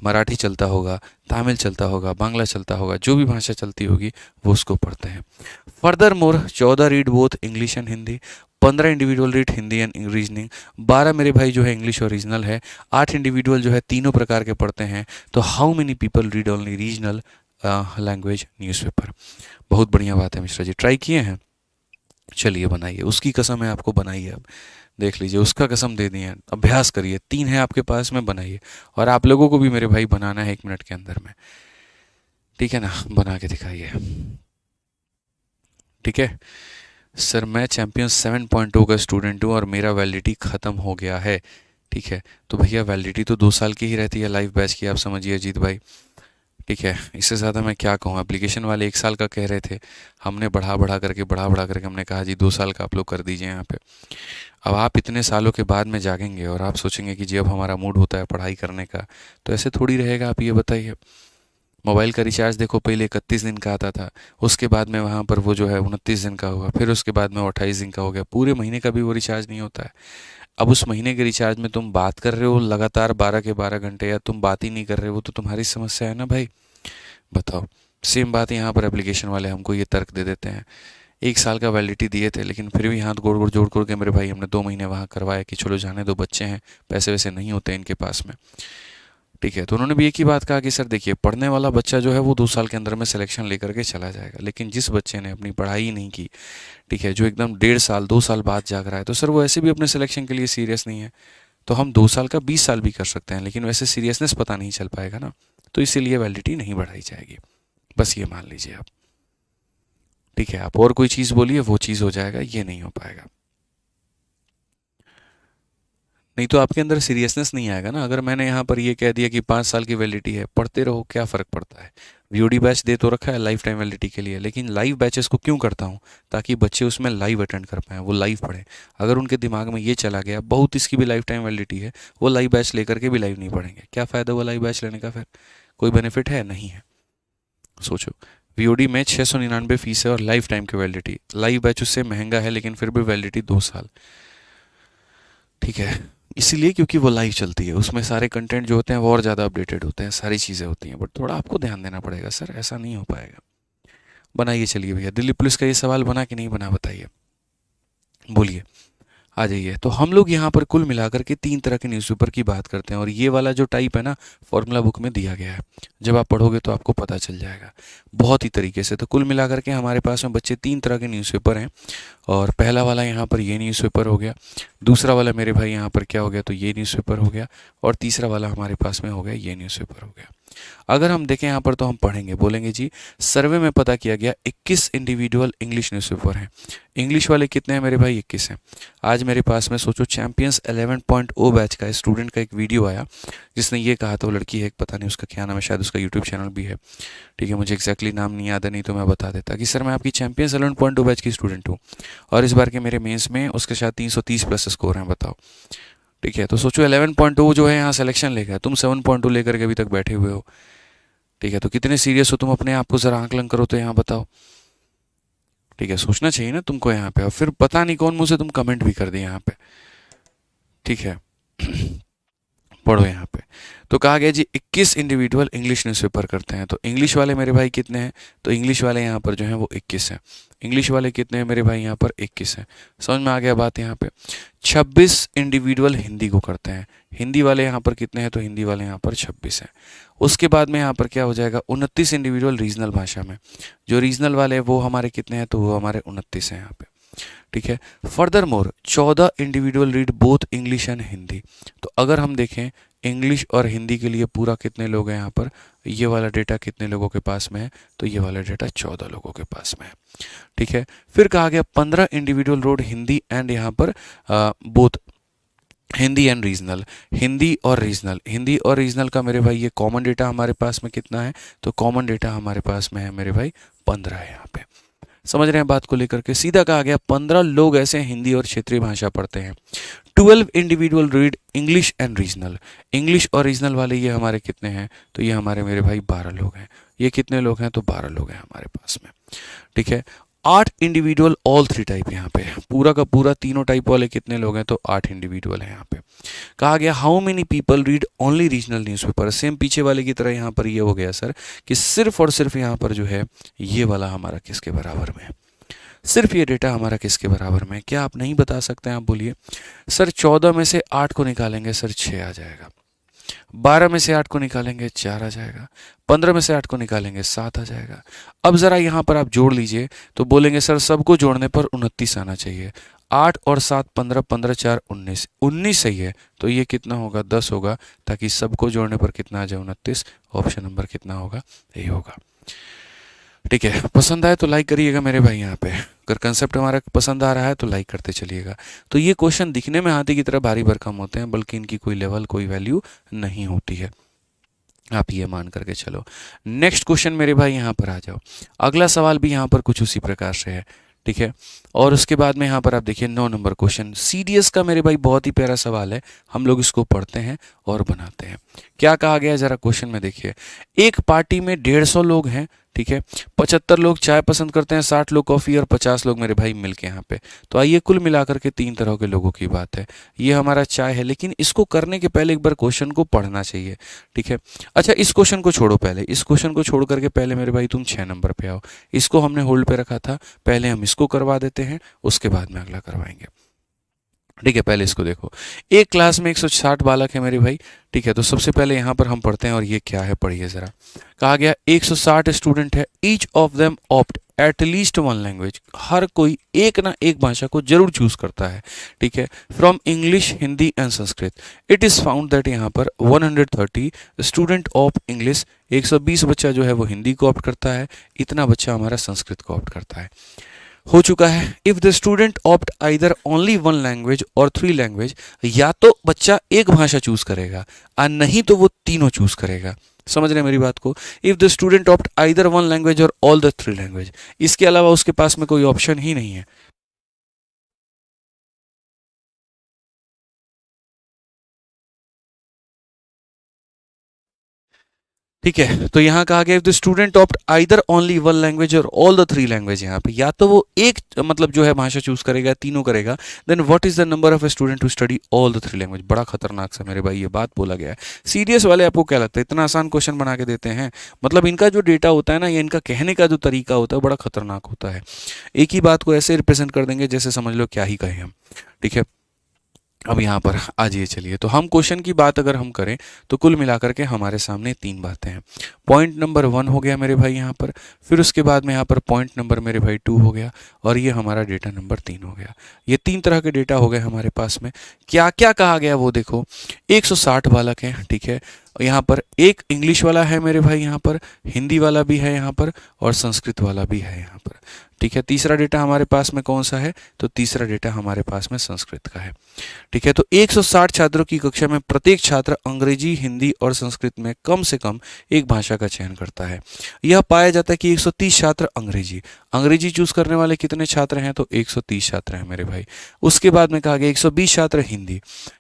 मराठी चलता होगा, तमिल चलता होगा, बांग्ला चलता होगा, जो भी भाषा चलती होगी वो उसको पढ़ते हैं। Further more 14 read both English and Hindi, 15 individual read Hindi and reasoning, 12 मेरे भाई जो है इंग्लिश और रीजनल है, 8 इंडिविजुअल जो है तीनों प्रकार के पढ़ते हैं। तो how many people read only regional language newspaper. बहुत बढ़िया बात है मिश्रा जी, ट्राई किए हैं, चलिए बनाइए, उसकी कसम है आपको, बनाइए। अब देख लीजिए, उसका कसम दे दिए, अभ्यास करिए, 3 है आपके पास में, बनाइए। और आप लोगों को भी मेरे भाई बनाना है 1 मिनट के अंदर में, ठीक है ना, बना के दिखाइए। ठीक है सर, मैं चैंपियन 7.2 का स्टूडेंट हूँ और मेरा वैलिडिटी ख़त्म हो गया है। ठीक है, तो भैया वैलिडिटी तो 2 साल की ही रहती है लाइव बैच की, आप समझिए अजीत भाई। ठीक है, इससे ज़्यादा मैं क्या कहूँ, एप्लीकेशन वाले 1 साल का कह रहे थे, हमने बढ़ा बढ़ा करके हमने कहा जी 2 साल का आप लोग कर दीजिए यहाँ पे। अब आप इतने सालों के बाद में जागेंगे और आप सोचेंगे कि जी अब हमारा मूड होता है पढ़ाई करने का, तो ऐसे थोड़ी रहेगा, आप ये बताइए। मोबाइल का रिचार्ज देखो, पहले 31 दिन का आता था, उसके बाद में वहाँ पर वो जो है 29 दिन का हुआ, फिर उसके बाद में 28 दिन का हो गया, पूरे महीने का भी वो रिचार्ज नहीं होता है। अब उस महीने के रिचार्ज में तुम बात कर रहे हो लगातार 12 के 12 घंटे, या तुम बात ही नहीं कर रहे हो, तो तुम्हारी समस्या है ना भाई, बताओ। सेम बात यहाँ पर एप्लीकेशन वाले हमको ये तर्क दे देते हैं, 1 साल का वैलिडिटी दिए थे, लेकिन फिर भी हाथ गोड़ गोड़ जोड़ कर के मेरे भाई हमने 2 महीने वहाँ करवाया कि चलो जाने दो, बच्चे हैं, पैसे वैसे नहीं होते इनके पास में। ठीक है, तो उन्होंने भी एक ही बात कहा कि सर देखिए, पढ़ने वाला बच्चा जो है वो 2 साल के अंदर में सिलेक्शन लेकर के चला जाएगा, लेकिन जिस बच्चे ने अपनी पढ़ाई नहीं की, ठीक है, जो एकदम 1.5 साल 2 साल बाद जाग रहा है, तो सर वो ऐसे भी अपने सिलेक्शन के लिए सीरियस नहीं है। तो हम 2 साल का 20 साल भी कर सकते हैं, लेकिन वैसे सीरियसनेस पता नहीं चल पाएगा ना, तो इसीलिए वैलिडिटी नहीं बढ़ाई जाएगी, बस ये मान लीजिए आप। ठीक है, आप और कोई चीज़ बोलिए, वो चीज़ हो जाएगा, ये नहीं हो पाएगा। नहीं तो आपके अंदर सीरियसनेस नहीं आएगा ना। अगर मैंने यहाँ पर ये कह दिया कि 5 साल की वैलिडिटी है, पढ़ते रहो, क्या फ़र्क पड़ता है। वीओडी बैच दे तो रखा है लाइफ टाइम वैलिडिटी के लिए, लेकिन लाइव बैचेस को क्यों करता हूँ, ताकि बच्चे उसमें लाइव अटेंड कर पाएँ, वो लाइव पढ़ें। अगर उनके दिमाग में ये चला गया बहुत इसकी भी लाइफ टाइम वैलिडिटी है, वो लाइव बैच लेकर के भी लाइव नहीं पढ़ेंगे। क्या फ़ायदा हुआ लाइव बैच लेने का, फिर कोई बेनिफिट है नहीं है। सोचो, वीओडी में 699 फीस है और लाइफ टाइम की वैलिडिटी। लाइव बैच उससे महंगा है लेकिन फिर भी वैलिडिटी 2 साल। ठीक है, इसीलिए क्योंकि वो लाइव चलती है, उसमें सारे कंटेंट जो होते हैं वो और ज़्यादा अपडेटेड होते हैं, सारी चीज़ें होती हैं। बट थोड़ा आपको ध्यान देना पड़ेगा सर, ऐसा नहीं हो पाएगा। बनाइए, चलिए भैया, दिल्ली पुलिस का ये सवाल बना कि नहीं बना, बताइए, बोलिए, आ जाइए। तो हम लोग यहाँ पर कुल मिलाकर के 3 तरह के न्यूज़पेपर की बात करते हैं, और ये वाला जो टाइप है ना, फॉर्मूला बुक में दिया गया है। जब आप पढ़ोगे तो आपको पता चल जाएगा बहुत ही तरीके से। तो कुल मिलाकर के हमारे पास में बच्चे 3 तरह के न्यूज़पेपर हैं। और पहला वाला यहाँ पर ये न्यूज़पेपर हो गया, दूसरा वाला मेरे भाई यहाँ पर क्या हो गया, तो ये न्यूज़पेपर हो गया, और तीसरा वाला हमारे पास में हो गया ये न्यूज़पेपर हो गया। अगर हम देखें यहाँ पर तो हम पढ़ेंगे, बोलेंगे जी सर्वे में पता किया गया 21 इंडिविजुअल इंग्लिश न्यूज़पेपर हैं। इंग्लिश वाले कितने हैं मेरे भाई, 21 हैं। आज मेरे पास में सोचो चैंपियंस 11.0 बैच का स्टूडेंट का एक वीडियो आया, जिसने ये कहा था, वो लड़की है, पता नहीं उसका क्या नाम है, शायद उसका यूट्यूब चैनल भी है। ठीक है, मुझे एक्जैक्टली नाम नहीं याद है, नहीं तो मैं बता देता कि सर मैं आपकी चैंपियंस 11.0 बैच की स्टूडेंट हूँ, और इस बार के मेरे मेंस में उसके शायद 330 प्लस स्कोर हैं, बताओ। ठीक है, तो सोचो 11.0 जो है यहाँ सिलेक्शन लेगा, तुम 7.2 लेकर के अभी तक बैठे हुए हो। ठीक है, तो कितने सीरियस हो तुम, अपने आप को जरा आंकलन करो तो यहाँ बताओ। ठीक है, सोचना चाहिए ना तुमको यहाँ पे, और फिर पता नहीं कौन मुझे से तुम कमेंट भी कर दिए यहाँ पे। ठीक है पढ़ो यहाँ पे। तो कहा गया जी 21 इंडिविजुअल इंग्लिश न्यूज़पेपर करते हैं। तो इंग्लिश वाले मेरे भाई कितने हैं, तो इंग्लिश वाले यहाँ पर जो हैं वो 21 हैं। इंग्लिश वाले कितने हैं मेरे भाई, यहाँ पर 21 हैं। समझ में आ गया बात यहाँ पे। 26 इंडिविजुअल हिंदी को करते हैं। हिंदी वाले यहाँ पर कितने हैं, तो हिंदी वाले यहाँ पर 26 हैं। उसके बाद में यहाँ पर क्या हो जाएगा, 29 इंडिविजुअल रीजनल भाषा में। जो रीजनल वाले हैं वो हमारे कितने हैं, तो वो हमारे 29 हैं यहाँ पे। ठीक है, further more 14 individual read both English and Hindi. तो अगर हम देखें इंग्लिश और हिंदी के लिए पूरा कितने लोग हैं यहाँ पर, ये वाला डेटा कितने लोगों के पास में है, तो ये वाला डेटा 14 लोगों के पास में है। ठीक है, फिर कहा गया 15 इंडिविजुअल रोड हिंदी एंड यहाँ पर both Hindi and regional. Hindi और रीजनल, हिंदी और रीजनल का मेरे भाई ये कॉमन डेटा हमारे पास में कितना है, तो कॉमन डेटा हमारे पास में है मेरे भाई 15 है यहाँ पे। समझ रहे हैं बात को लेकर के। सीधा कहा गया 15 लोग ऐसे हिंदी और क्षेत्रीय भाषा पढ़ते हैं। 12 individual read English and regional. English और रीजनल वाले ये हमारे कितने हैं, तो ये हमारे मेरे भाई 12 लोग हैं। ये कितने लोग हैं, तो 12 लोग हैं हमारे पास में। ठीक है, 8 इंडिविजुअल ऑल 3 टाइप यहाँ पे, पूरा का पूरा तीनों टाइप वाले कितने लोग हैं, तो 8 इंडिविजुअल हैं यहाँ पे। कहा गया how many people read only regional newspaper. Same पीछे वाले की तरह यहाँ पर ये हो गया सर कि सिर्फ और सिर्फ यहाँ पर जो है ये वाला हमारा किसके बराबर में है, सिर्फ ये डेटा हमारा किसके बराबर में है। क्या आप नहीं बता सकते हैं, आप बोलिए। सर 14 में से 8 को निकालेंगे सर 6 आ जाएगा, 12 में से 8 को निकालेंगे 4 आ जाएगा, 15 में से 8 को निकालेंगे 7 आ जाएगा। अब ज़रा यहाँ पर आप जोड़ लीजिए, तो बोलेंगे सर सबको जोड़ने पर 29 आना चाहिए। 8 और 7 15, 15 4 19, 19 सही है, तो ये कितना होगा, 10 होगा, ताकि सबको जोड़ने पर कितना आ जाए, 29। ऑप्शन नंबर कितना होगा, यही होगा। ठीक है, पसंद आए तो लाइक करिएगा मेरे भाई। यहाँ पे अगर कंसेप्ट हमारा पसंद आ रहा है तो लाइक करते चलिएगा। तो ये क्वेश्चन दिखने में हाथी की तरह भारी भरकम होते हैं, बल्कि इनकी कोई लेवल कोई वैल्यू नहीं होती है, आप ये मान करके चलो। नेक्स्ट क्वेश्चन मेरे भाई यहाँ पर आ जाओ। अगला सवाल भी यहाँ पर कुछ उसी प्रकार से है। ठीक है, और उसके बाद में यहाँ पर आप देखिए 9 नंबर क्वेश्चन सीडीएस का मेरे भाई बहुत ही प्यारा सवाल है। हम लोग इसको पढ़ते हैं और बनाते हैं। क्या कहा गया है जरा क्वेश्चन में देखिए। एक पार्टी में 150 लोग हैं। ठीक है, 75 लोग चाय पसंद करते हैं, 60 लोग कॉफ़ी और 50 लोग मेरे भाई मिल्क यहाँ पे। तो आइए कुल मिलाकर के 3 तरह के लोगों की बात है। ये हमारा चाय है, लेकिन इसको करने के पहले एक बार क्वेश्चन को पढ़ना चाहिए। ठीक है, अच्छा इस क्वेश्चन को छोड़ो, पहले इस क्वेश्चन को छोड़ करके पहले मेरे भाई तुम 6 नंबर पे आओ। इसको हमने होल्ड पे रखा था, पहले हम इसको करवा देते हैं, उसके बाद में अगला करवाएंगे। ठीक है, पहले इसको देखो। एक क्लास में 160 बालक है मेरे भाई। ठीक है, तो सबसे पहले यहाँ पर हम पढ़ते हैं, और ये क्या है पढ़िए ज़रा। कहा गया 160 स्टूडेंट है, each of them opt at least one language. हर कोई एक ना एक भाषा को जरूर चूज करता है। ठीक है, from English, Hindi and Sanskrit. It is found that यहाँ पर 130 स्टूडेंट ऑफ इंग्लिश, 120 बच्चा जो है वो हिंदी को ऑप्ट करता है, इतना बच्चा हमारा संस्कृत को ऑप्ट करता है। हो चुका है। If the student opt either only one language और थ्री लैंग्वेज, या तो बच्चा एक भाषा चूज करेगा और नहीं तो वो तीनों चूज करेगा। समझ रहे हैं मेरी बात को? If the student opt either one language और ऑल द थ्री लैंग्वेज, इसके अलावा उसके पास में कोई ऑप्शन ही नहीं है। ठीक है, तो यहाँ कहा गया if the student opt either only one language और ऑल द थ्री लैंग्वेज, यहाँ पे या तो वो एक मतलब जो है भाषा चूज करेगा, तीनों करेगा, then what is the number of a student to study all the three language. बड़ा खतरनाक सा मेरे भाई ये बात बोला गया है। सीरियस वाले आपको क्या लगता है, इतना आसान क्वेश्चन बना के देते हैं? मतलब इनका जो डेटा होता है ना, ये इनका कहने का जो तरीका होता है बड़ा खतरनाक होता है। एक ही बात को ऐसे रिप्रेजेंट कर देंगे जैसे समझ लो क्या ही कहें हम। ठीक है, अब यहाँ पर आ जाइए, चलिए तो हम क्वेश्चन की बात अगर हम करें तो कुल मिलाकर के हमारे सामने तीन बातें हैं। पॉइंट नंबर 1 हो गया मेरे भाई यहाँ पर, फिर उसके बाद में यहाँ पर पॉइंट नंबर मेरे भाई 2 हो गया, और ये हमारा डेटा नंबर 3 हो गया। ये तीन तरह के डेटा हो गए हमारे पास में। क्या क्या कहा गया वो देखो, 160 बालक हैं, ठीक है, यहाँ पर एक इंग्लिश वाला है मेरे भाई, यहाँ पर हिंदी वाला भी है यहाँ पर, और संस्कृत वाला भी है यहाँ पर। ठीक है, तीसरा डेटा हमारे पास में कौन सा है, तो तीसरा डेटा हमारे पास में संस्कृत का है। ठीक है, तो 160 छात्रों की कक्षा में प्रत्येक छात्र अंग्रेजी, हिंदी और संस्कृत में कम से कम एक भाषा का चयन करता है। यह पाया जाता है कि 130 छात्र अंग्रेजी चूज करने वाले कितने छात्र हैं, तो 130 छात्र हैं मेरे भाई। उसके बाद में कहा गया 120 छात्र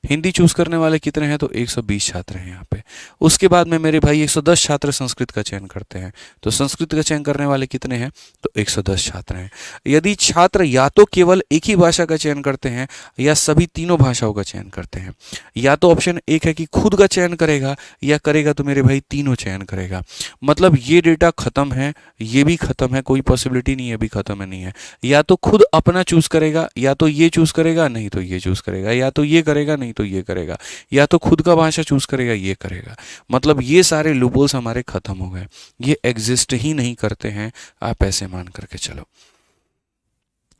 हिंदी चूज करने वाले कितने हैं, तो 120 छात्र हैं यहाँ पे। उसके बाद में मेरे भाई 110 छात्र संस्कृत का चयन करते हैं, तो संस्कृत का चयन करने वाले कितने हैं, तो 110 छात्र हैं। यदि छात्र या तो केवल एक ही भाषा का चयन करते हैं या सभी तीनों भाषाओं का चयन करते हैं, या तो ऑप्शन एक है कि खुद का चयन करेगा, या करेगा तो मेरे भाई तीनों चयन करेगा। मतलब ये डेटा खत्म है, ये भी खत्म है, कोई पॉसिबिलिटी नहीं है, अभी खत्म है नहीं है। या तो खुद अपना चूज करेगा, या तो ये चूज करेगा, नहीं तो ये चूज करेगा, या तो ये करेगा, नहीं तो ये करेगा, या तो खुद का भाषा चूज करेगा, ये करेगा। मतलब ये सारे लूपहोल्स हमारे खत्म हो गए, ये एग्जिस्ट ही नहीं करते हैं। आप ऐसे मान करके चलो,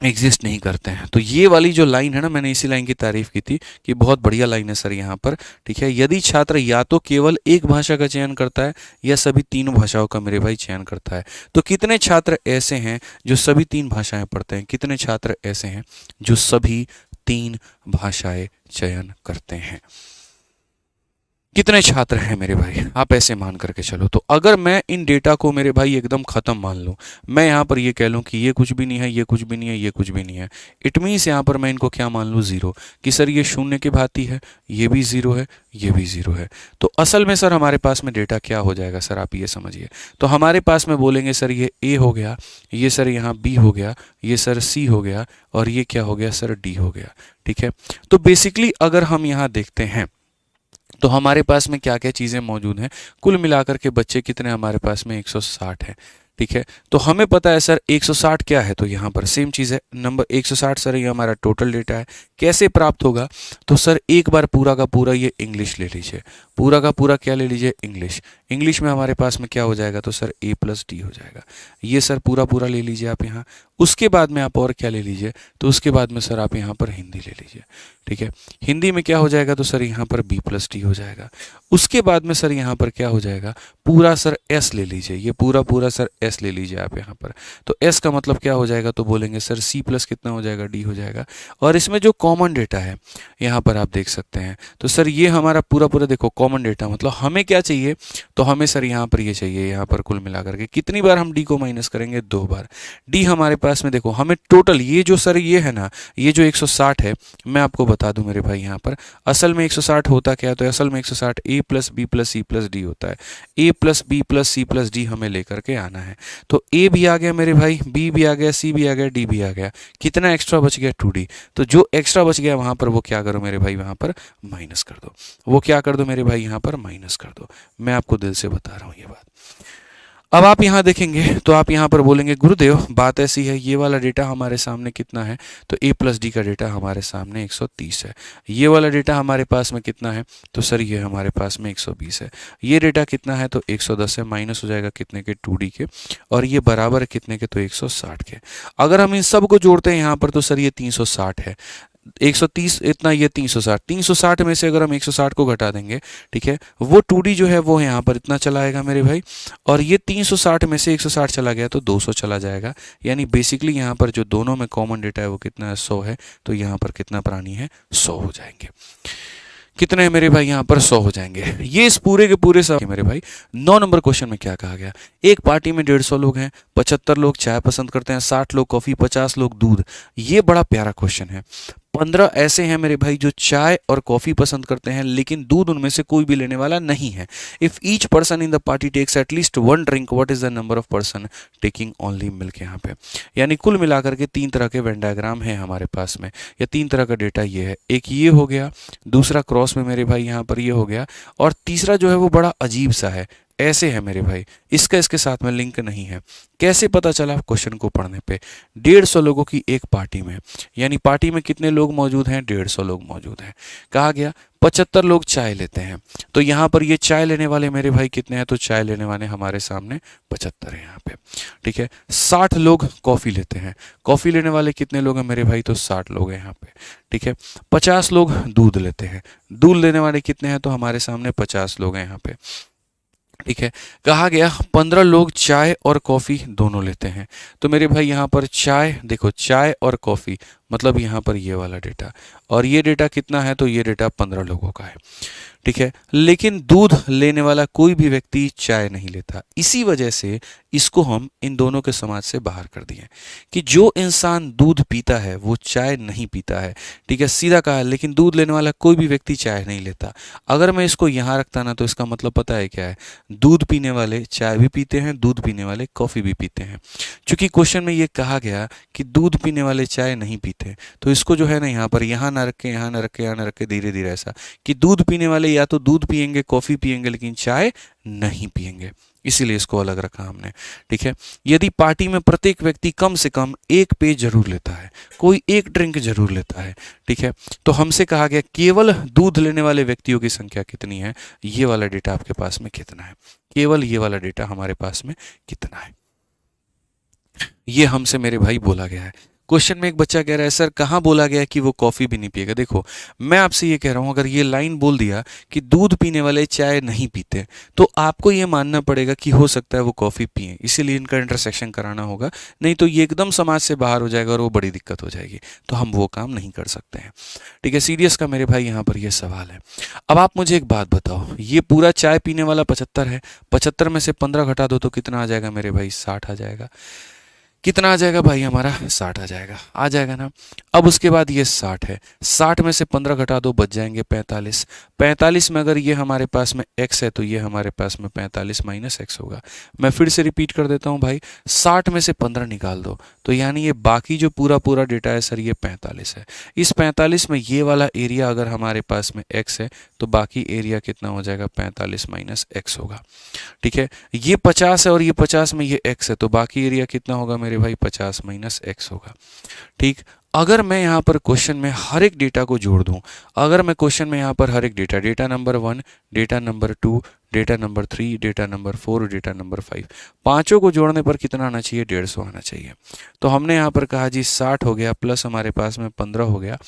एग्जिस्ट नहीं करते हैं। तो ये वाली जो लाइन है ना, मैंने इसी लाइन की तारीफ की थी कि बहुत बढ़िया लाइन है सर यहाँ पर। ठीक है, यदि छात्र या तो केवल एक भाषा का चयन करता है या सभी तीनों भाषाओं का मेरे भाई चयन करता है, तो कितने छात्र ऐसे हैं जो सभी तीन भाषाएं पढ़ते हैं, कितने छात्र ऐसे हैं जो सभी तीन भाषाएं चयन करते हैं, कितने छात्र हैं मेरे भाई, आप ऐसे मान करके चलो। तो अगर मैं इन डेटा को मेरे भाई एकदम खत्म मान लूँ, मैं यहाँ पर ये कह लूँ कि ये कुछ भी नहीं है, ये कुछ भी नहीं है, ये कुछ भी नहीं है, इट मीन्स यहाँ पर मैं इनको क्या मान लूँ, जीरो, कि सर ये शून्य के भांति है, ये भी जीरो है, ये भी जीरो है। तो असल में सर हमारे पास में डेटा क्या हो जाएगा, सर आप ये समझिए। तो हमारे पास में बोलेंगे सर ये ए हो गया, ये सर यहाँ बी हो गया, ये सर सी हो गया, और ये क्या हो गया सर, डी हो गया। ठीक है, तो बेसिकली अगर हम यहाँ देखते हैं तो हमारे पास में क्या क्या चीज़ें मौजूद हैं, कुल मिलाकर के बच्चे कितने हमारे पास में 160 है। ठीक है, तो हमें पता है सर 160 क्या है, तो यहाँ पर सेम चीज़ है, नंबर 160 सर ये हमारा टोटल डेटा है। कैसे प्राप्त होगा, तो सर एक बार पूरा का पूरा ये इंग्लिश ले लीजिए, पूरा का पूरा क्या ले लीजिए, इंग्लिश में हमारे पास में क्या हो जाएगा, तो सर A+D हो जाएगा। ये सर पूरा पूरा ले लीजिए आप यहाँ। उसके बाद में आप और क्या ले लीजिए, तो उसके बाद में सर आप यहाँ पर हिंदी ले लीजिए। ठीक है, हिंदी में क्या हो जाएगा, तो सर यहाँ पर B+D हो जाएगा। उसके बाद में सर यहाँ पर क्या हो जाएगा, पूरा सर S ले लीजिए, ये पूरा पूरा सर S ले लीजिए आप यहाँ पर। तो S का मतलब क्या हो जाएगा, तो बोलेंगे सर C+ कितना हो जाएगा, D हो जाएगा। और इसमें जो कॉमन डेटा है यहाँ पर आप देख सकते हैं, तो सर ये हमारा पूरा पूरा देखो कॉमन डेटा, मतलब हमें क्या चाहिए, तो हमें सर यहाँ पर ये चाहिए, यहाँ पर कुल मिलाकर के कितनी बार हम D को माइनस करेंगे, 2 बार। D हमारे पास में देखो हमें टोटल ये जो सर ये है ना, ये जो 160 है, मैं आपको बता दूं मेरे भाई यहाँ पर असल में 160 होता क्या है, तो असल में 160 A+B+C+D होता है। A+B+C+D हमें लेकर के आना है। तो A भी आ गया मेरे भाई, B भी आ गया, C भी आ गया, D भी आ गया, कितना एक्स्ट्रा बच गया, 2D। तो जो एक्स्ट्रा बच गया वहां पर वो क्या करो मेरे भाई, वहां पर माइनस कर दो, वो क्या कर दो मेरे भाई, यहाँ पर माइनस कर दो। मैं आपको दिल से बता रहा हूँ ये बात। अब आप यहाँ देखेंगे तो आप यहाँ पर बोलेंगे गुरुदेव बात ऐसी है, ये वाला डेटा हमारे सामने कितना है, तो A+D का डेटा हमारे सामने 130 है। ये वाला डेटा हमारे पास में कितना है, तो सर ये हमारे पास में 120 है। ये डेटा कितना है, तो 110 है, माइनस हो जाएगा कितने के, 2D के, और ये बराबर कितने के, तो 160 के। अगर हम इन सब को जोड़ते हैं यहाँ पर तो सर ये 360 है। 130 इतना, ये 360, 360 में से अगर हम 160 को घटा देंगे, ठीक है, वो 2D जो है वो यहाँ पर इतना चला आएगा मेरे भाई, और ये 360 में से 160 चला गया तो 200 चला जाएगा। यानी बेसिकली यहाँ पर जो दोनों में कॉमन डेटा है वो कितना है, 100 है। तो यहाँ पर कितना प्राणी है, 100 हो जाएंगे। कितने हैं मेरे भाई, यहाँ पर 100 हो जाएंगे। ये इस पूरे के पूरे सब मेरे भाई 9 नंबर क्वेश्चन में क्या कहा गया, एक पार्टी में 150 लोग हैं, 75 लोग चाय पसंद करते हैं, 60 लोग कॉफी, 50 लोग दूध। ये बड़ा प्यारा क्वेश्चन है। 15 ऐसे हैं मेरे भाई जो चाय और कॉफी पसंद करते हैं, लेकिन दूध उनमें से कोई भी लेने वाला नहीं है। If each person in the party takes at least 1 drink, what is the number of person taking only milk. यहाँ पे यानी कुल मिलाकर के 3 तरह के वेन डायग्राम है हमारे पास में, या 3 तरह का डेटा ये है। एक ये हो गया, दूसरा क्रॉस में मेरे भाई यहाँ पर ये हो गया, और तीसरा जो है वो बड़ा अजीब सा है, ऐसे है मेरे भाई, इसका इसके साथ में लिंक नहीं है। कैसे पता चला, क्वेश्चन को पढ़ने पे। 150 लोगों की एक पार्टी में, यानी पार्टी में कितने लोग मौजूद हैं, 150 लोग मौजूद हैं। कहा गया 75 लोग चाय लेते हैं, तो यहाँ पर ये चाय लेने वाले मेरे भाई कितने हैं, तो चाय लेने वाले हमारे सामने 75 है यहाँ पे, ठीक है। 60 लोग कॉफी लेते हैं, कॉफी लेने वाले कितने लोग हैं मेरे भाई, तो 60 लोग हैं यहाँ पे, ठीक है। 50 लोग दूध लेते हैं, दूध लेने वाले कितने हैं, तो हमारे सामने 50 लोग हैं यहाँ पे, ठीक है। कहा गया 15 लोग चाय और कॉफ़ी दोनों लेते हैं, तो मेरे भाई यहाँ पर चाय, देखो चाय और कॉफ़ी मतलब यहाँ पर ये वाला डेटा, और ये डेटा कितना है, तो ये डेटा 15 लोगों का है, ठीक है। लेकिन दूध लेने वाला कोई भी व्यक्ति चाय नहीं लेता, इसी वजह से इसको हम इन दोनों के समाज से बाहर कर दिए कि जो इंसान दूध पीता है वो चाय नहीं पीता है, ठीक है, सीधा कहा है। लेकिन दूध लेने वाला कोई भी व्यक्ति चाय नहीं लेता। अगर मैं इसको यहाँ रखता ना, तो इसका मतलब पता है क्या है, दूध पीने वाले चाय भी पीते हैं, दूध पीने वाले कॉफ़ी भी पीते हैं। चूंकि क्वेश्चन में ये कहा गया कि दूध पीने वाले चाय नहीं पीते, तो इसको जो है ना यहाँ पर यहाँ ना रख के, यहाँ ना रख के, यहाँ ना रख के, धीरे धीरे ऐसा कि दूध पीने वाले या तो दूध पियेंगे, कॉफ़ी पियेंगे, लेकिन चाय नहीं पियेंगे, इसीलिए इसको अलग रखा हमने, ठीक है। यदि पार्टी में प्रत्येक व्यक्ति कम से कम एक पेय जरूर लेता है, कोई एक ड्रिंक जरूर लेता है, ठीक है, तो हमसे कहा गया केवल दूध लेने वाले व्यक्तियों की संख्या कितनी है, ये वाला डेटा आपके पास में कितना है, केवल ये वाला डेटा हमारे पास में कितना है, ये हमसे मेरे भाई बोला गया है। क्वेश्चन में एक बच्चा कह रहा है सर कहाँ बोला गया कि वो कॉफ़ी भी नहीं पिएगा। देखो मैं आपसे ये कह रहा हूँ, अगर ये लाइन बोल दिया कि दूध पीने वाले चाय नहीं पीते, तो आपको ये मानना पड़ेगा कि हो सकता है वो कॉफ़ी पिए, इसीलिए इनका इंटरसेक्शन कराना होगा, नहीं तो ये एकदम समाज से बाहर हो जाएगा और वो बड़ी दिक्कत हो जाएगी, तो हम वो काम नहीं कर सकते हैं, ठीक है। सीरियस का मेरे भाई यहाँ पर ये सवाल है। अब आप मुझे एक बात बताओ, ये पूरा चाय पीने वाला 75 है, 75 में से 15 घटा दो तो कितना आ जाएगा मेरे भाई, 60 आ जाएगा। कितना आ जाएगा भाई हमारा, 60 आ जाएगा ना। अब उसके बाद ये 60 है, 60 में से 15 घटा दो, बच जाएंगे 45। 45 में अगर ये हमारे पास में x है, तो ये हमारे पास में 45 माइनस x होगा। मैं फिर से रिपीट कर देता हूँ भाई, 60 में से 15 निकाल दो, तो यानी ये बाकी जो पूरा पूरा डेटा है सर, ये 45 है। इस 45 में ये वाला एरिया अगर हमारे पास में x है, तो बाकी एरिया कितना हो जाएगा, 45 माइनस x होगा, ठीक है। ये 50 है और ये 50 में ये x है, तो बाकी एरिया कितना होगा मेरे भाई, 50 माइनस x होगा, ठीक। अगर मैं यहाँ पर क्वेश्चन में हर एक डेटा को जोड़ दूं, अगर मैं क्वेश्चन में यहाँ पर हर एक data number 1, data number 2, data number 3, data number 4, data number 5, पांचों को जोड़ने पर कितना आना चाहिए, 150 आना चाहिए। तो हमने यहाँ पर कहा जी 60 हो गया, प्लस हमारे पास में 15 हो गया,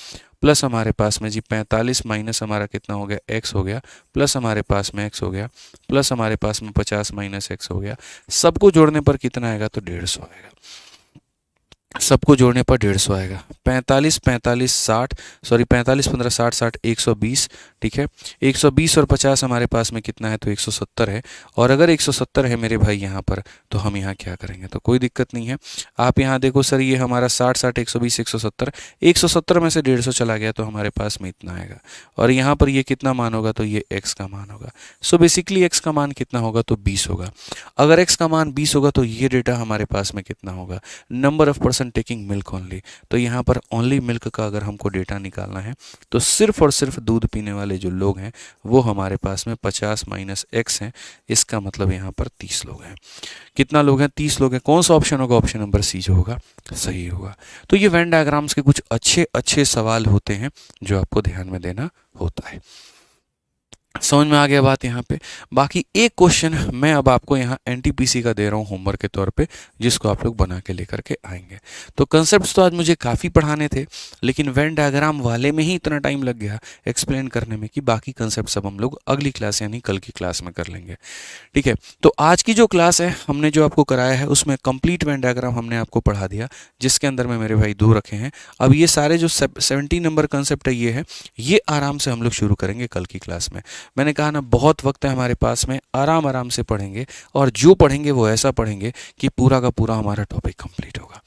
प्लस हमारे पास में जी 45 माइनस हमारा कितना हो गया, x हो गया, प्लस हमारे पास में x हो गया, प्लस हमारे पास में 50 माइनस x हो गया। सबको जोड़ने पर कितना आएगा, तो 150 आएगा। सबको जोड़ने पर 150 आएगा। 45 45 60, सॉरी 45 15 60 60 120, ठीक है। 120 और 50 हमारे पास में कितना है, तो 170 है। और अगर 170 है मेरे भाई यहाँ पर, तो हम यहाँ क्या करेंगे, तो कोई दिक्कत नहीं है। आप यहाँ देखो सर, ये हमारा 60 60 120 170, 170 में से 150 चला गया, तो हमारे पास में इतना आएगा। और यहाँ पर ये कितना मान होगा, तो ये x का मान होगा। सो बेसिकली x का मान कितना होगा, तो 20 होगा। अगर x का मान 20 होगा, तो ये डेटा हमारे पास में कितना होगा, number of person taking milk only. तो यहाँ पर ओनली मिल्क का अगर हमको डेटा निकालना है, तो सिर्फ और सिर्फ दूध पीने वाले जो लोग हैं वो हमारे पास में 50 माइनस x हैं। इसका मतलब यहाँ पर 30 लोग हैं। कितना लोग हैं, 30 लोग हैं। कौन सा ऑप्शन होगा, ऑप्शन नंबर सी जो होगा सही होगा। तो ये वेन डायग्राम्स के कुछ अच्छे अच्छे सवाल होते हैं जो आपको ध्यान में देना होता है। समझ में आ गया बात यहाँ पे। बाकी एक क्वेश्चन मैं अब आपको यहाँ एनटीपीसी का दे रहा हूँ होमवर्क के तौर पे, जिसको आप लोग बना के लेकर के आएंगे। तो कंसेप्ट्स तो आज मुझे काफ़ी पढ़ाने थे, लेकिन वेन डायग्राम वाले में ही इतना टाइम लग गया एक्सप्लेन करने में कि बाकी कंसेप्ट अब हम लोग अगली क्लास यानी कल की क्लास में कर लेंगे। ठीक है, तो आज की जो क्लास है हमने जो आपको कराया है उसमें कंप्लीट वेन डायग्राम हमने आपको पढ़ा दिया, जिसके अंदर में मेरे भाई 2 रखे हैं। अब ये सारे जो 70 नंबर कंसेप्ट है ये आराम से हम लोग शुरू करेंगे कल की क्लास में। मैंने कहा ना, बहुत वक्त है हमारे पास में, आराम आराम से पढ़ेंगे, और जो पढ़ेंगे वो ऐसा पढ़ेंगे कि पूरा का पूरा हमारा टॉपिक कंप्लीट होगा।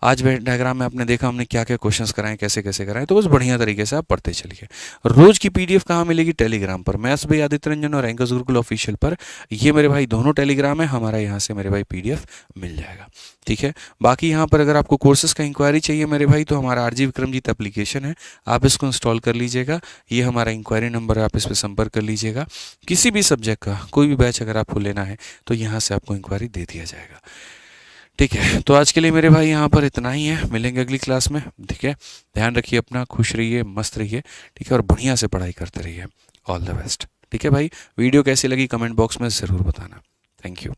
आज वेन डायग्राम में आपने देखा हमने क्या क्या क्वेश्चंस कराए, कैसे कैसे कराए, तो बस बढ़िया तरीके से आप पढ़ते चलिए। रोज की पीडीएफ कहाँ मिलेगी? टेलीग्राम पर, मैथ्स भाई आदित्य रंजन और एंकर्स गुरुकुल ऑफिशियल पर। ये मेरे भाई दोनों टेलीग्राम है हमारा, यहाँ से मेरे भाई पीडीएफ मिल जाएगा। ठीक है, बाकी यहाँ पर अगर आपको कोर्सेज का इंक्वायरी चाहिए मेरे भाई, तो हमारा आरजी विक्रमजीत एप्लीकेशन है, आप इसको इंस्टॉल कर लीजिएगा। ये हमारा इंक्वायरी नंबर है, आप इस पर संपर्क कर लीजिएगा। किसी भी सब्जेक्ट का कोई भी बैच अगर आपको लेना है तो यहाँ से आपको इंक्वायरी दे दिया जाएगा। ठीक है, तो आज के लिए मेरे भाई यहाँ पर इतना ही है, मिलेंगे अगली क्लास में। ठीक है, ध्यान रखिए अपना, खुश रहिए, मस्त रहिए। ठीक है, और बढ़िया से पढ़ाई करते रहिए। All the best. ठीक है भाई, वीडियो कैसी लगी कमेंट बॉक्स में ज़रूर बताना। Thank you.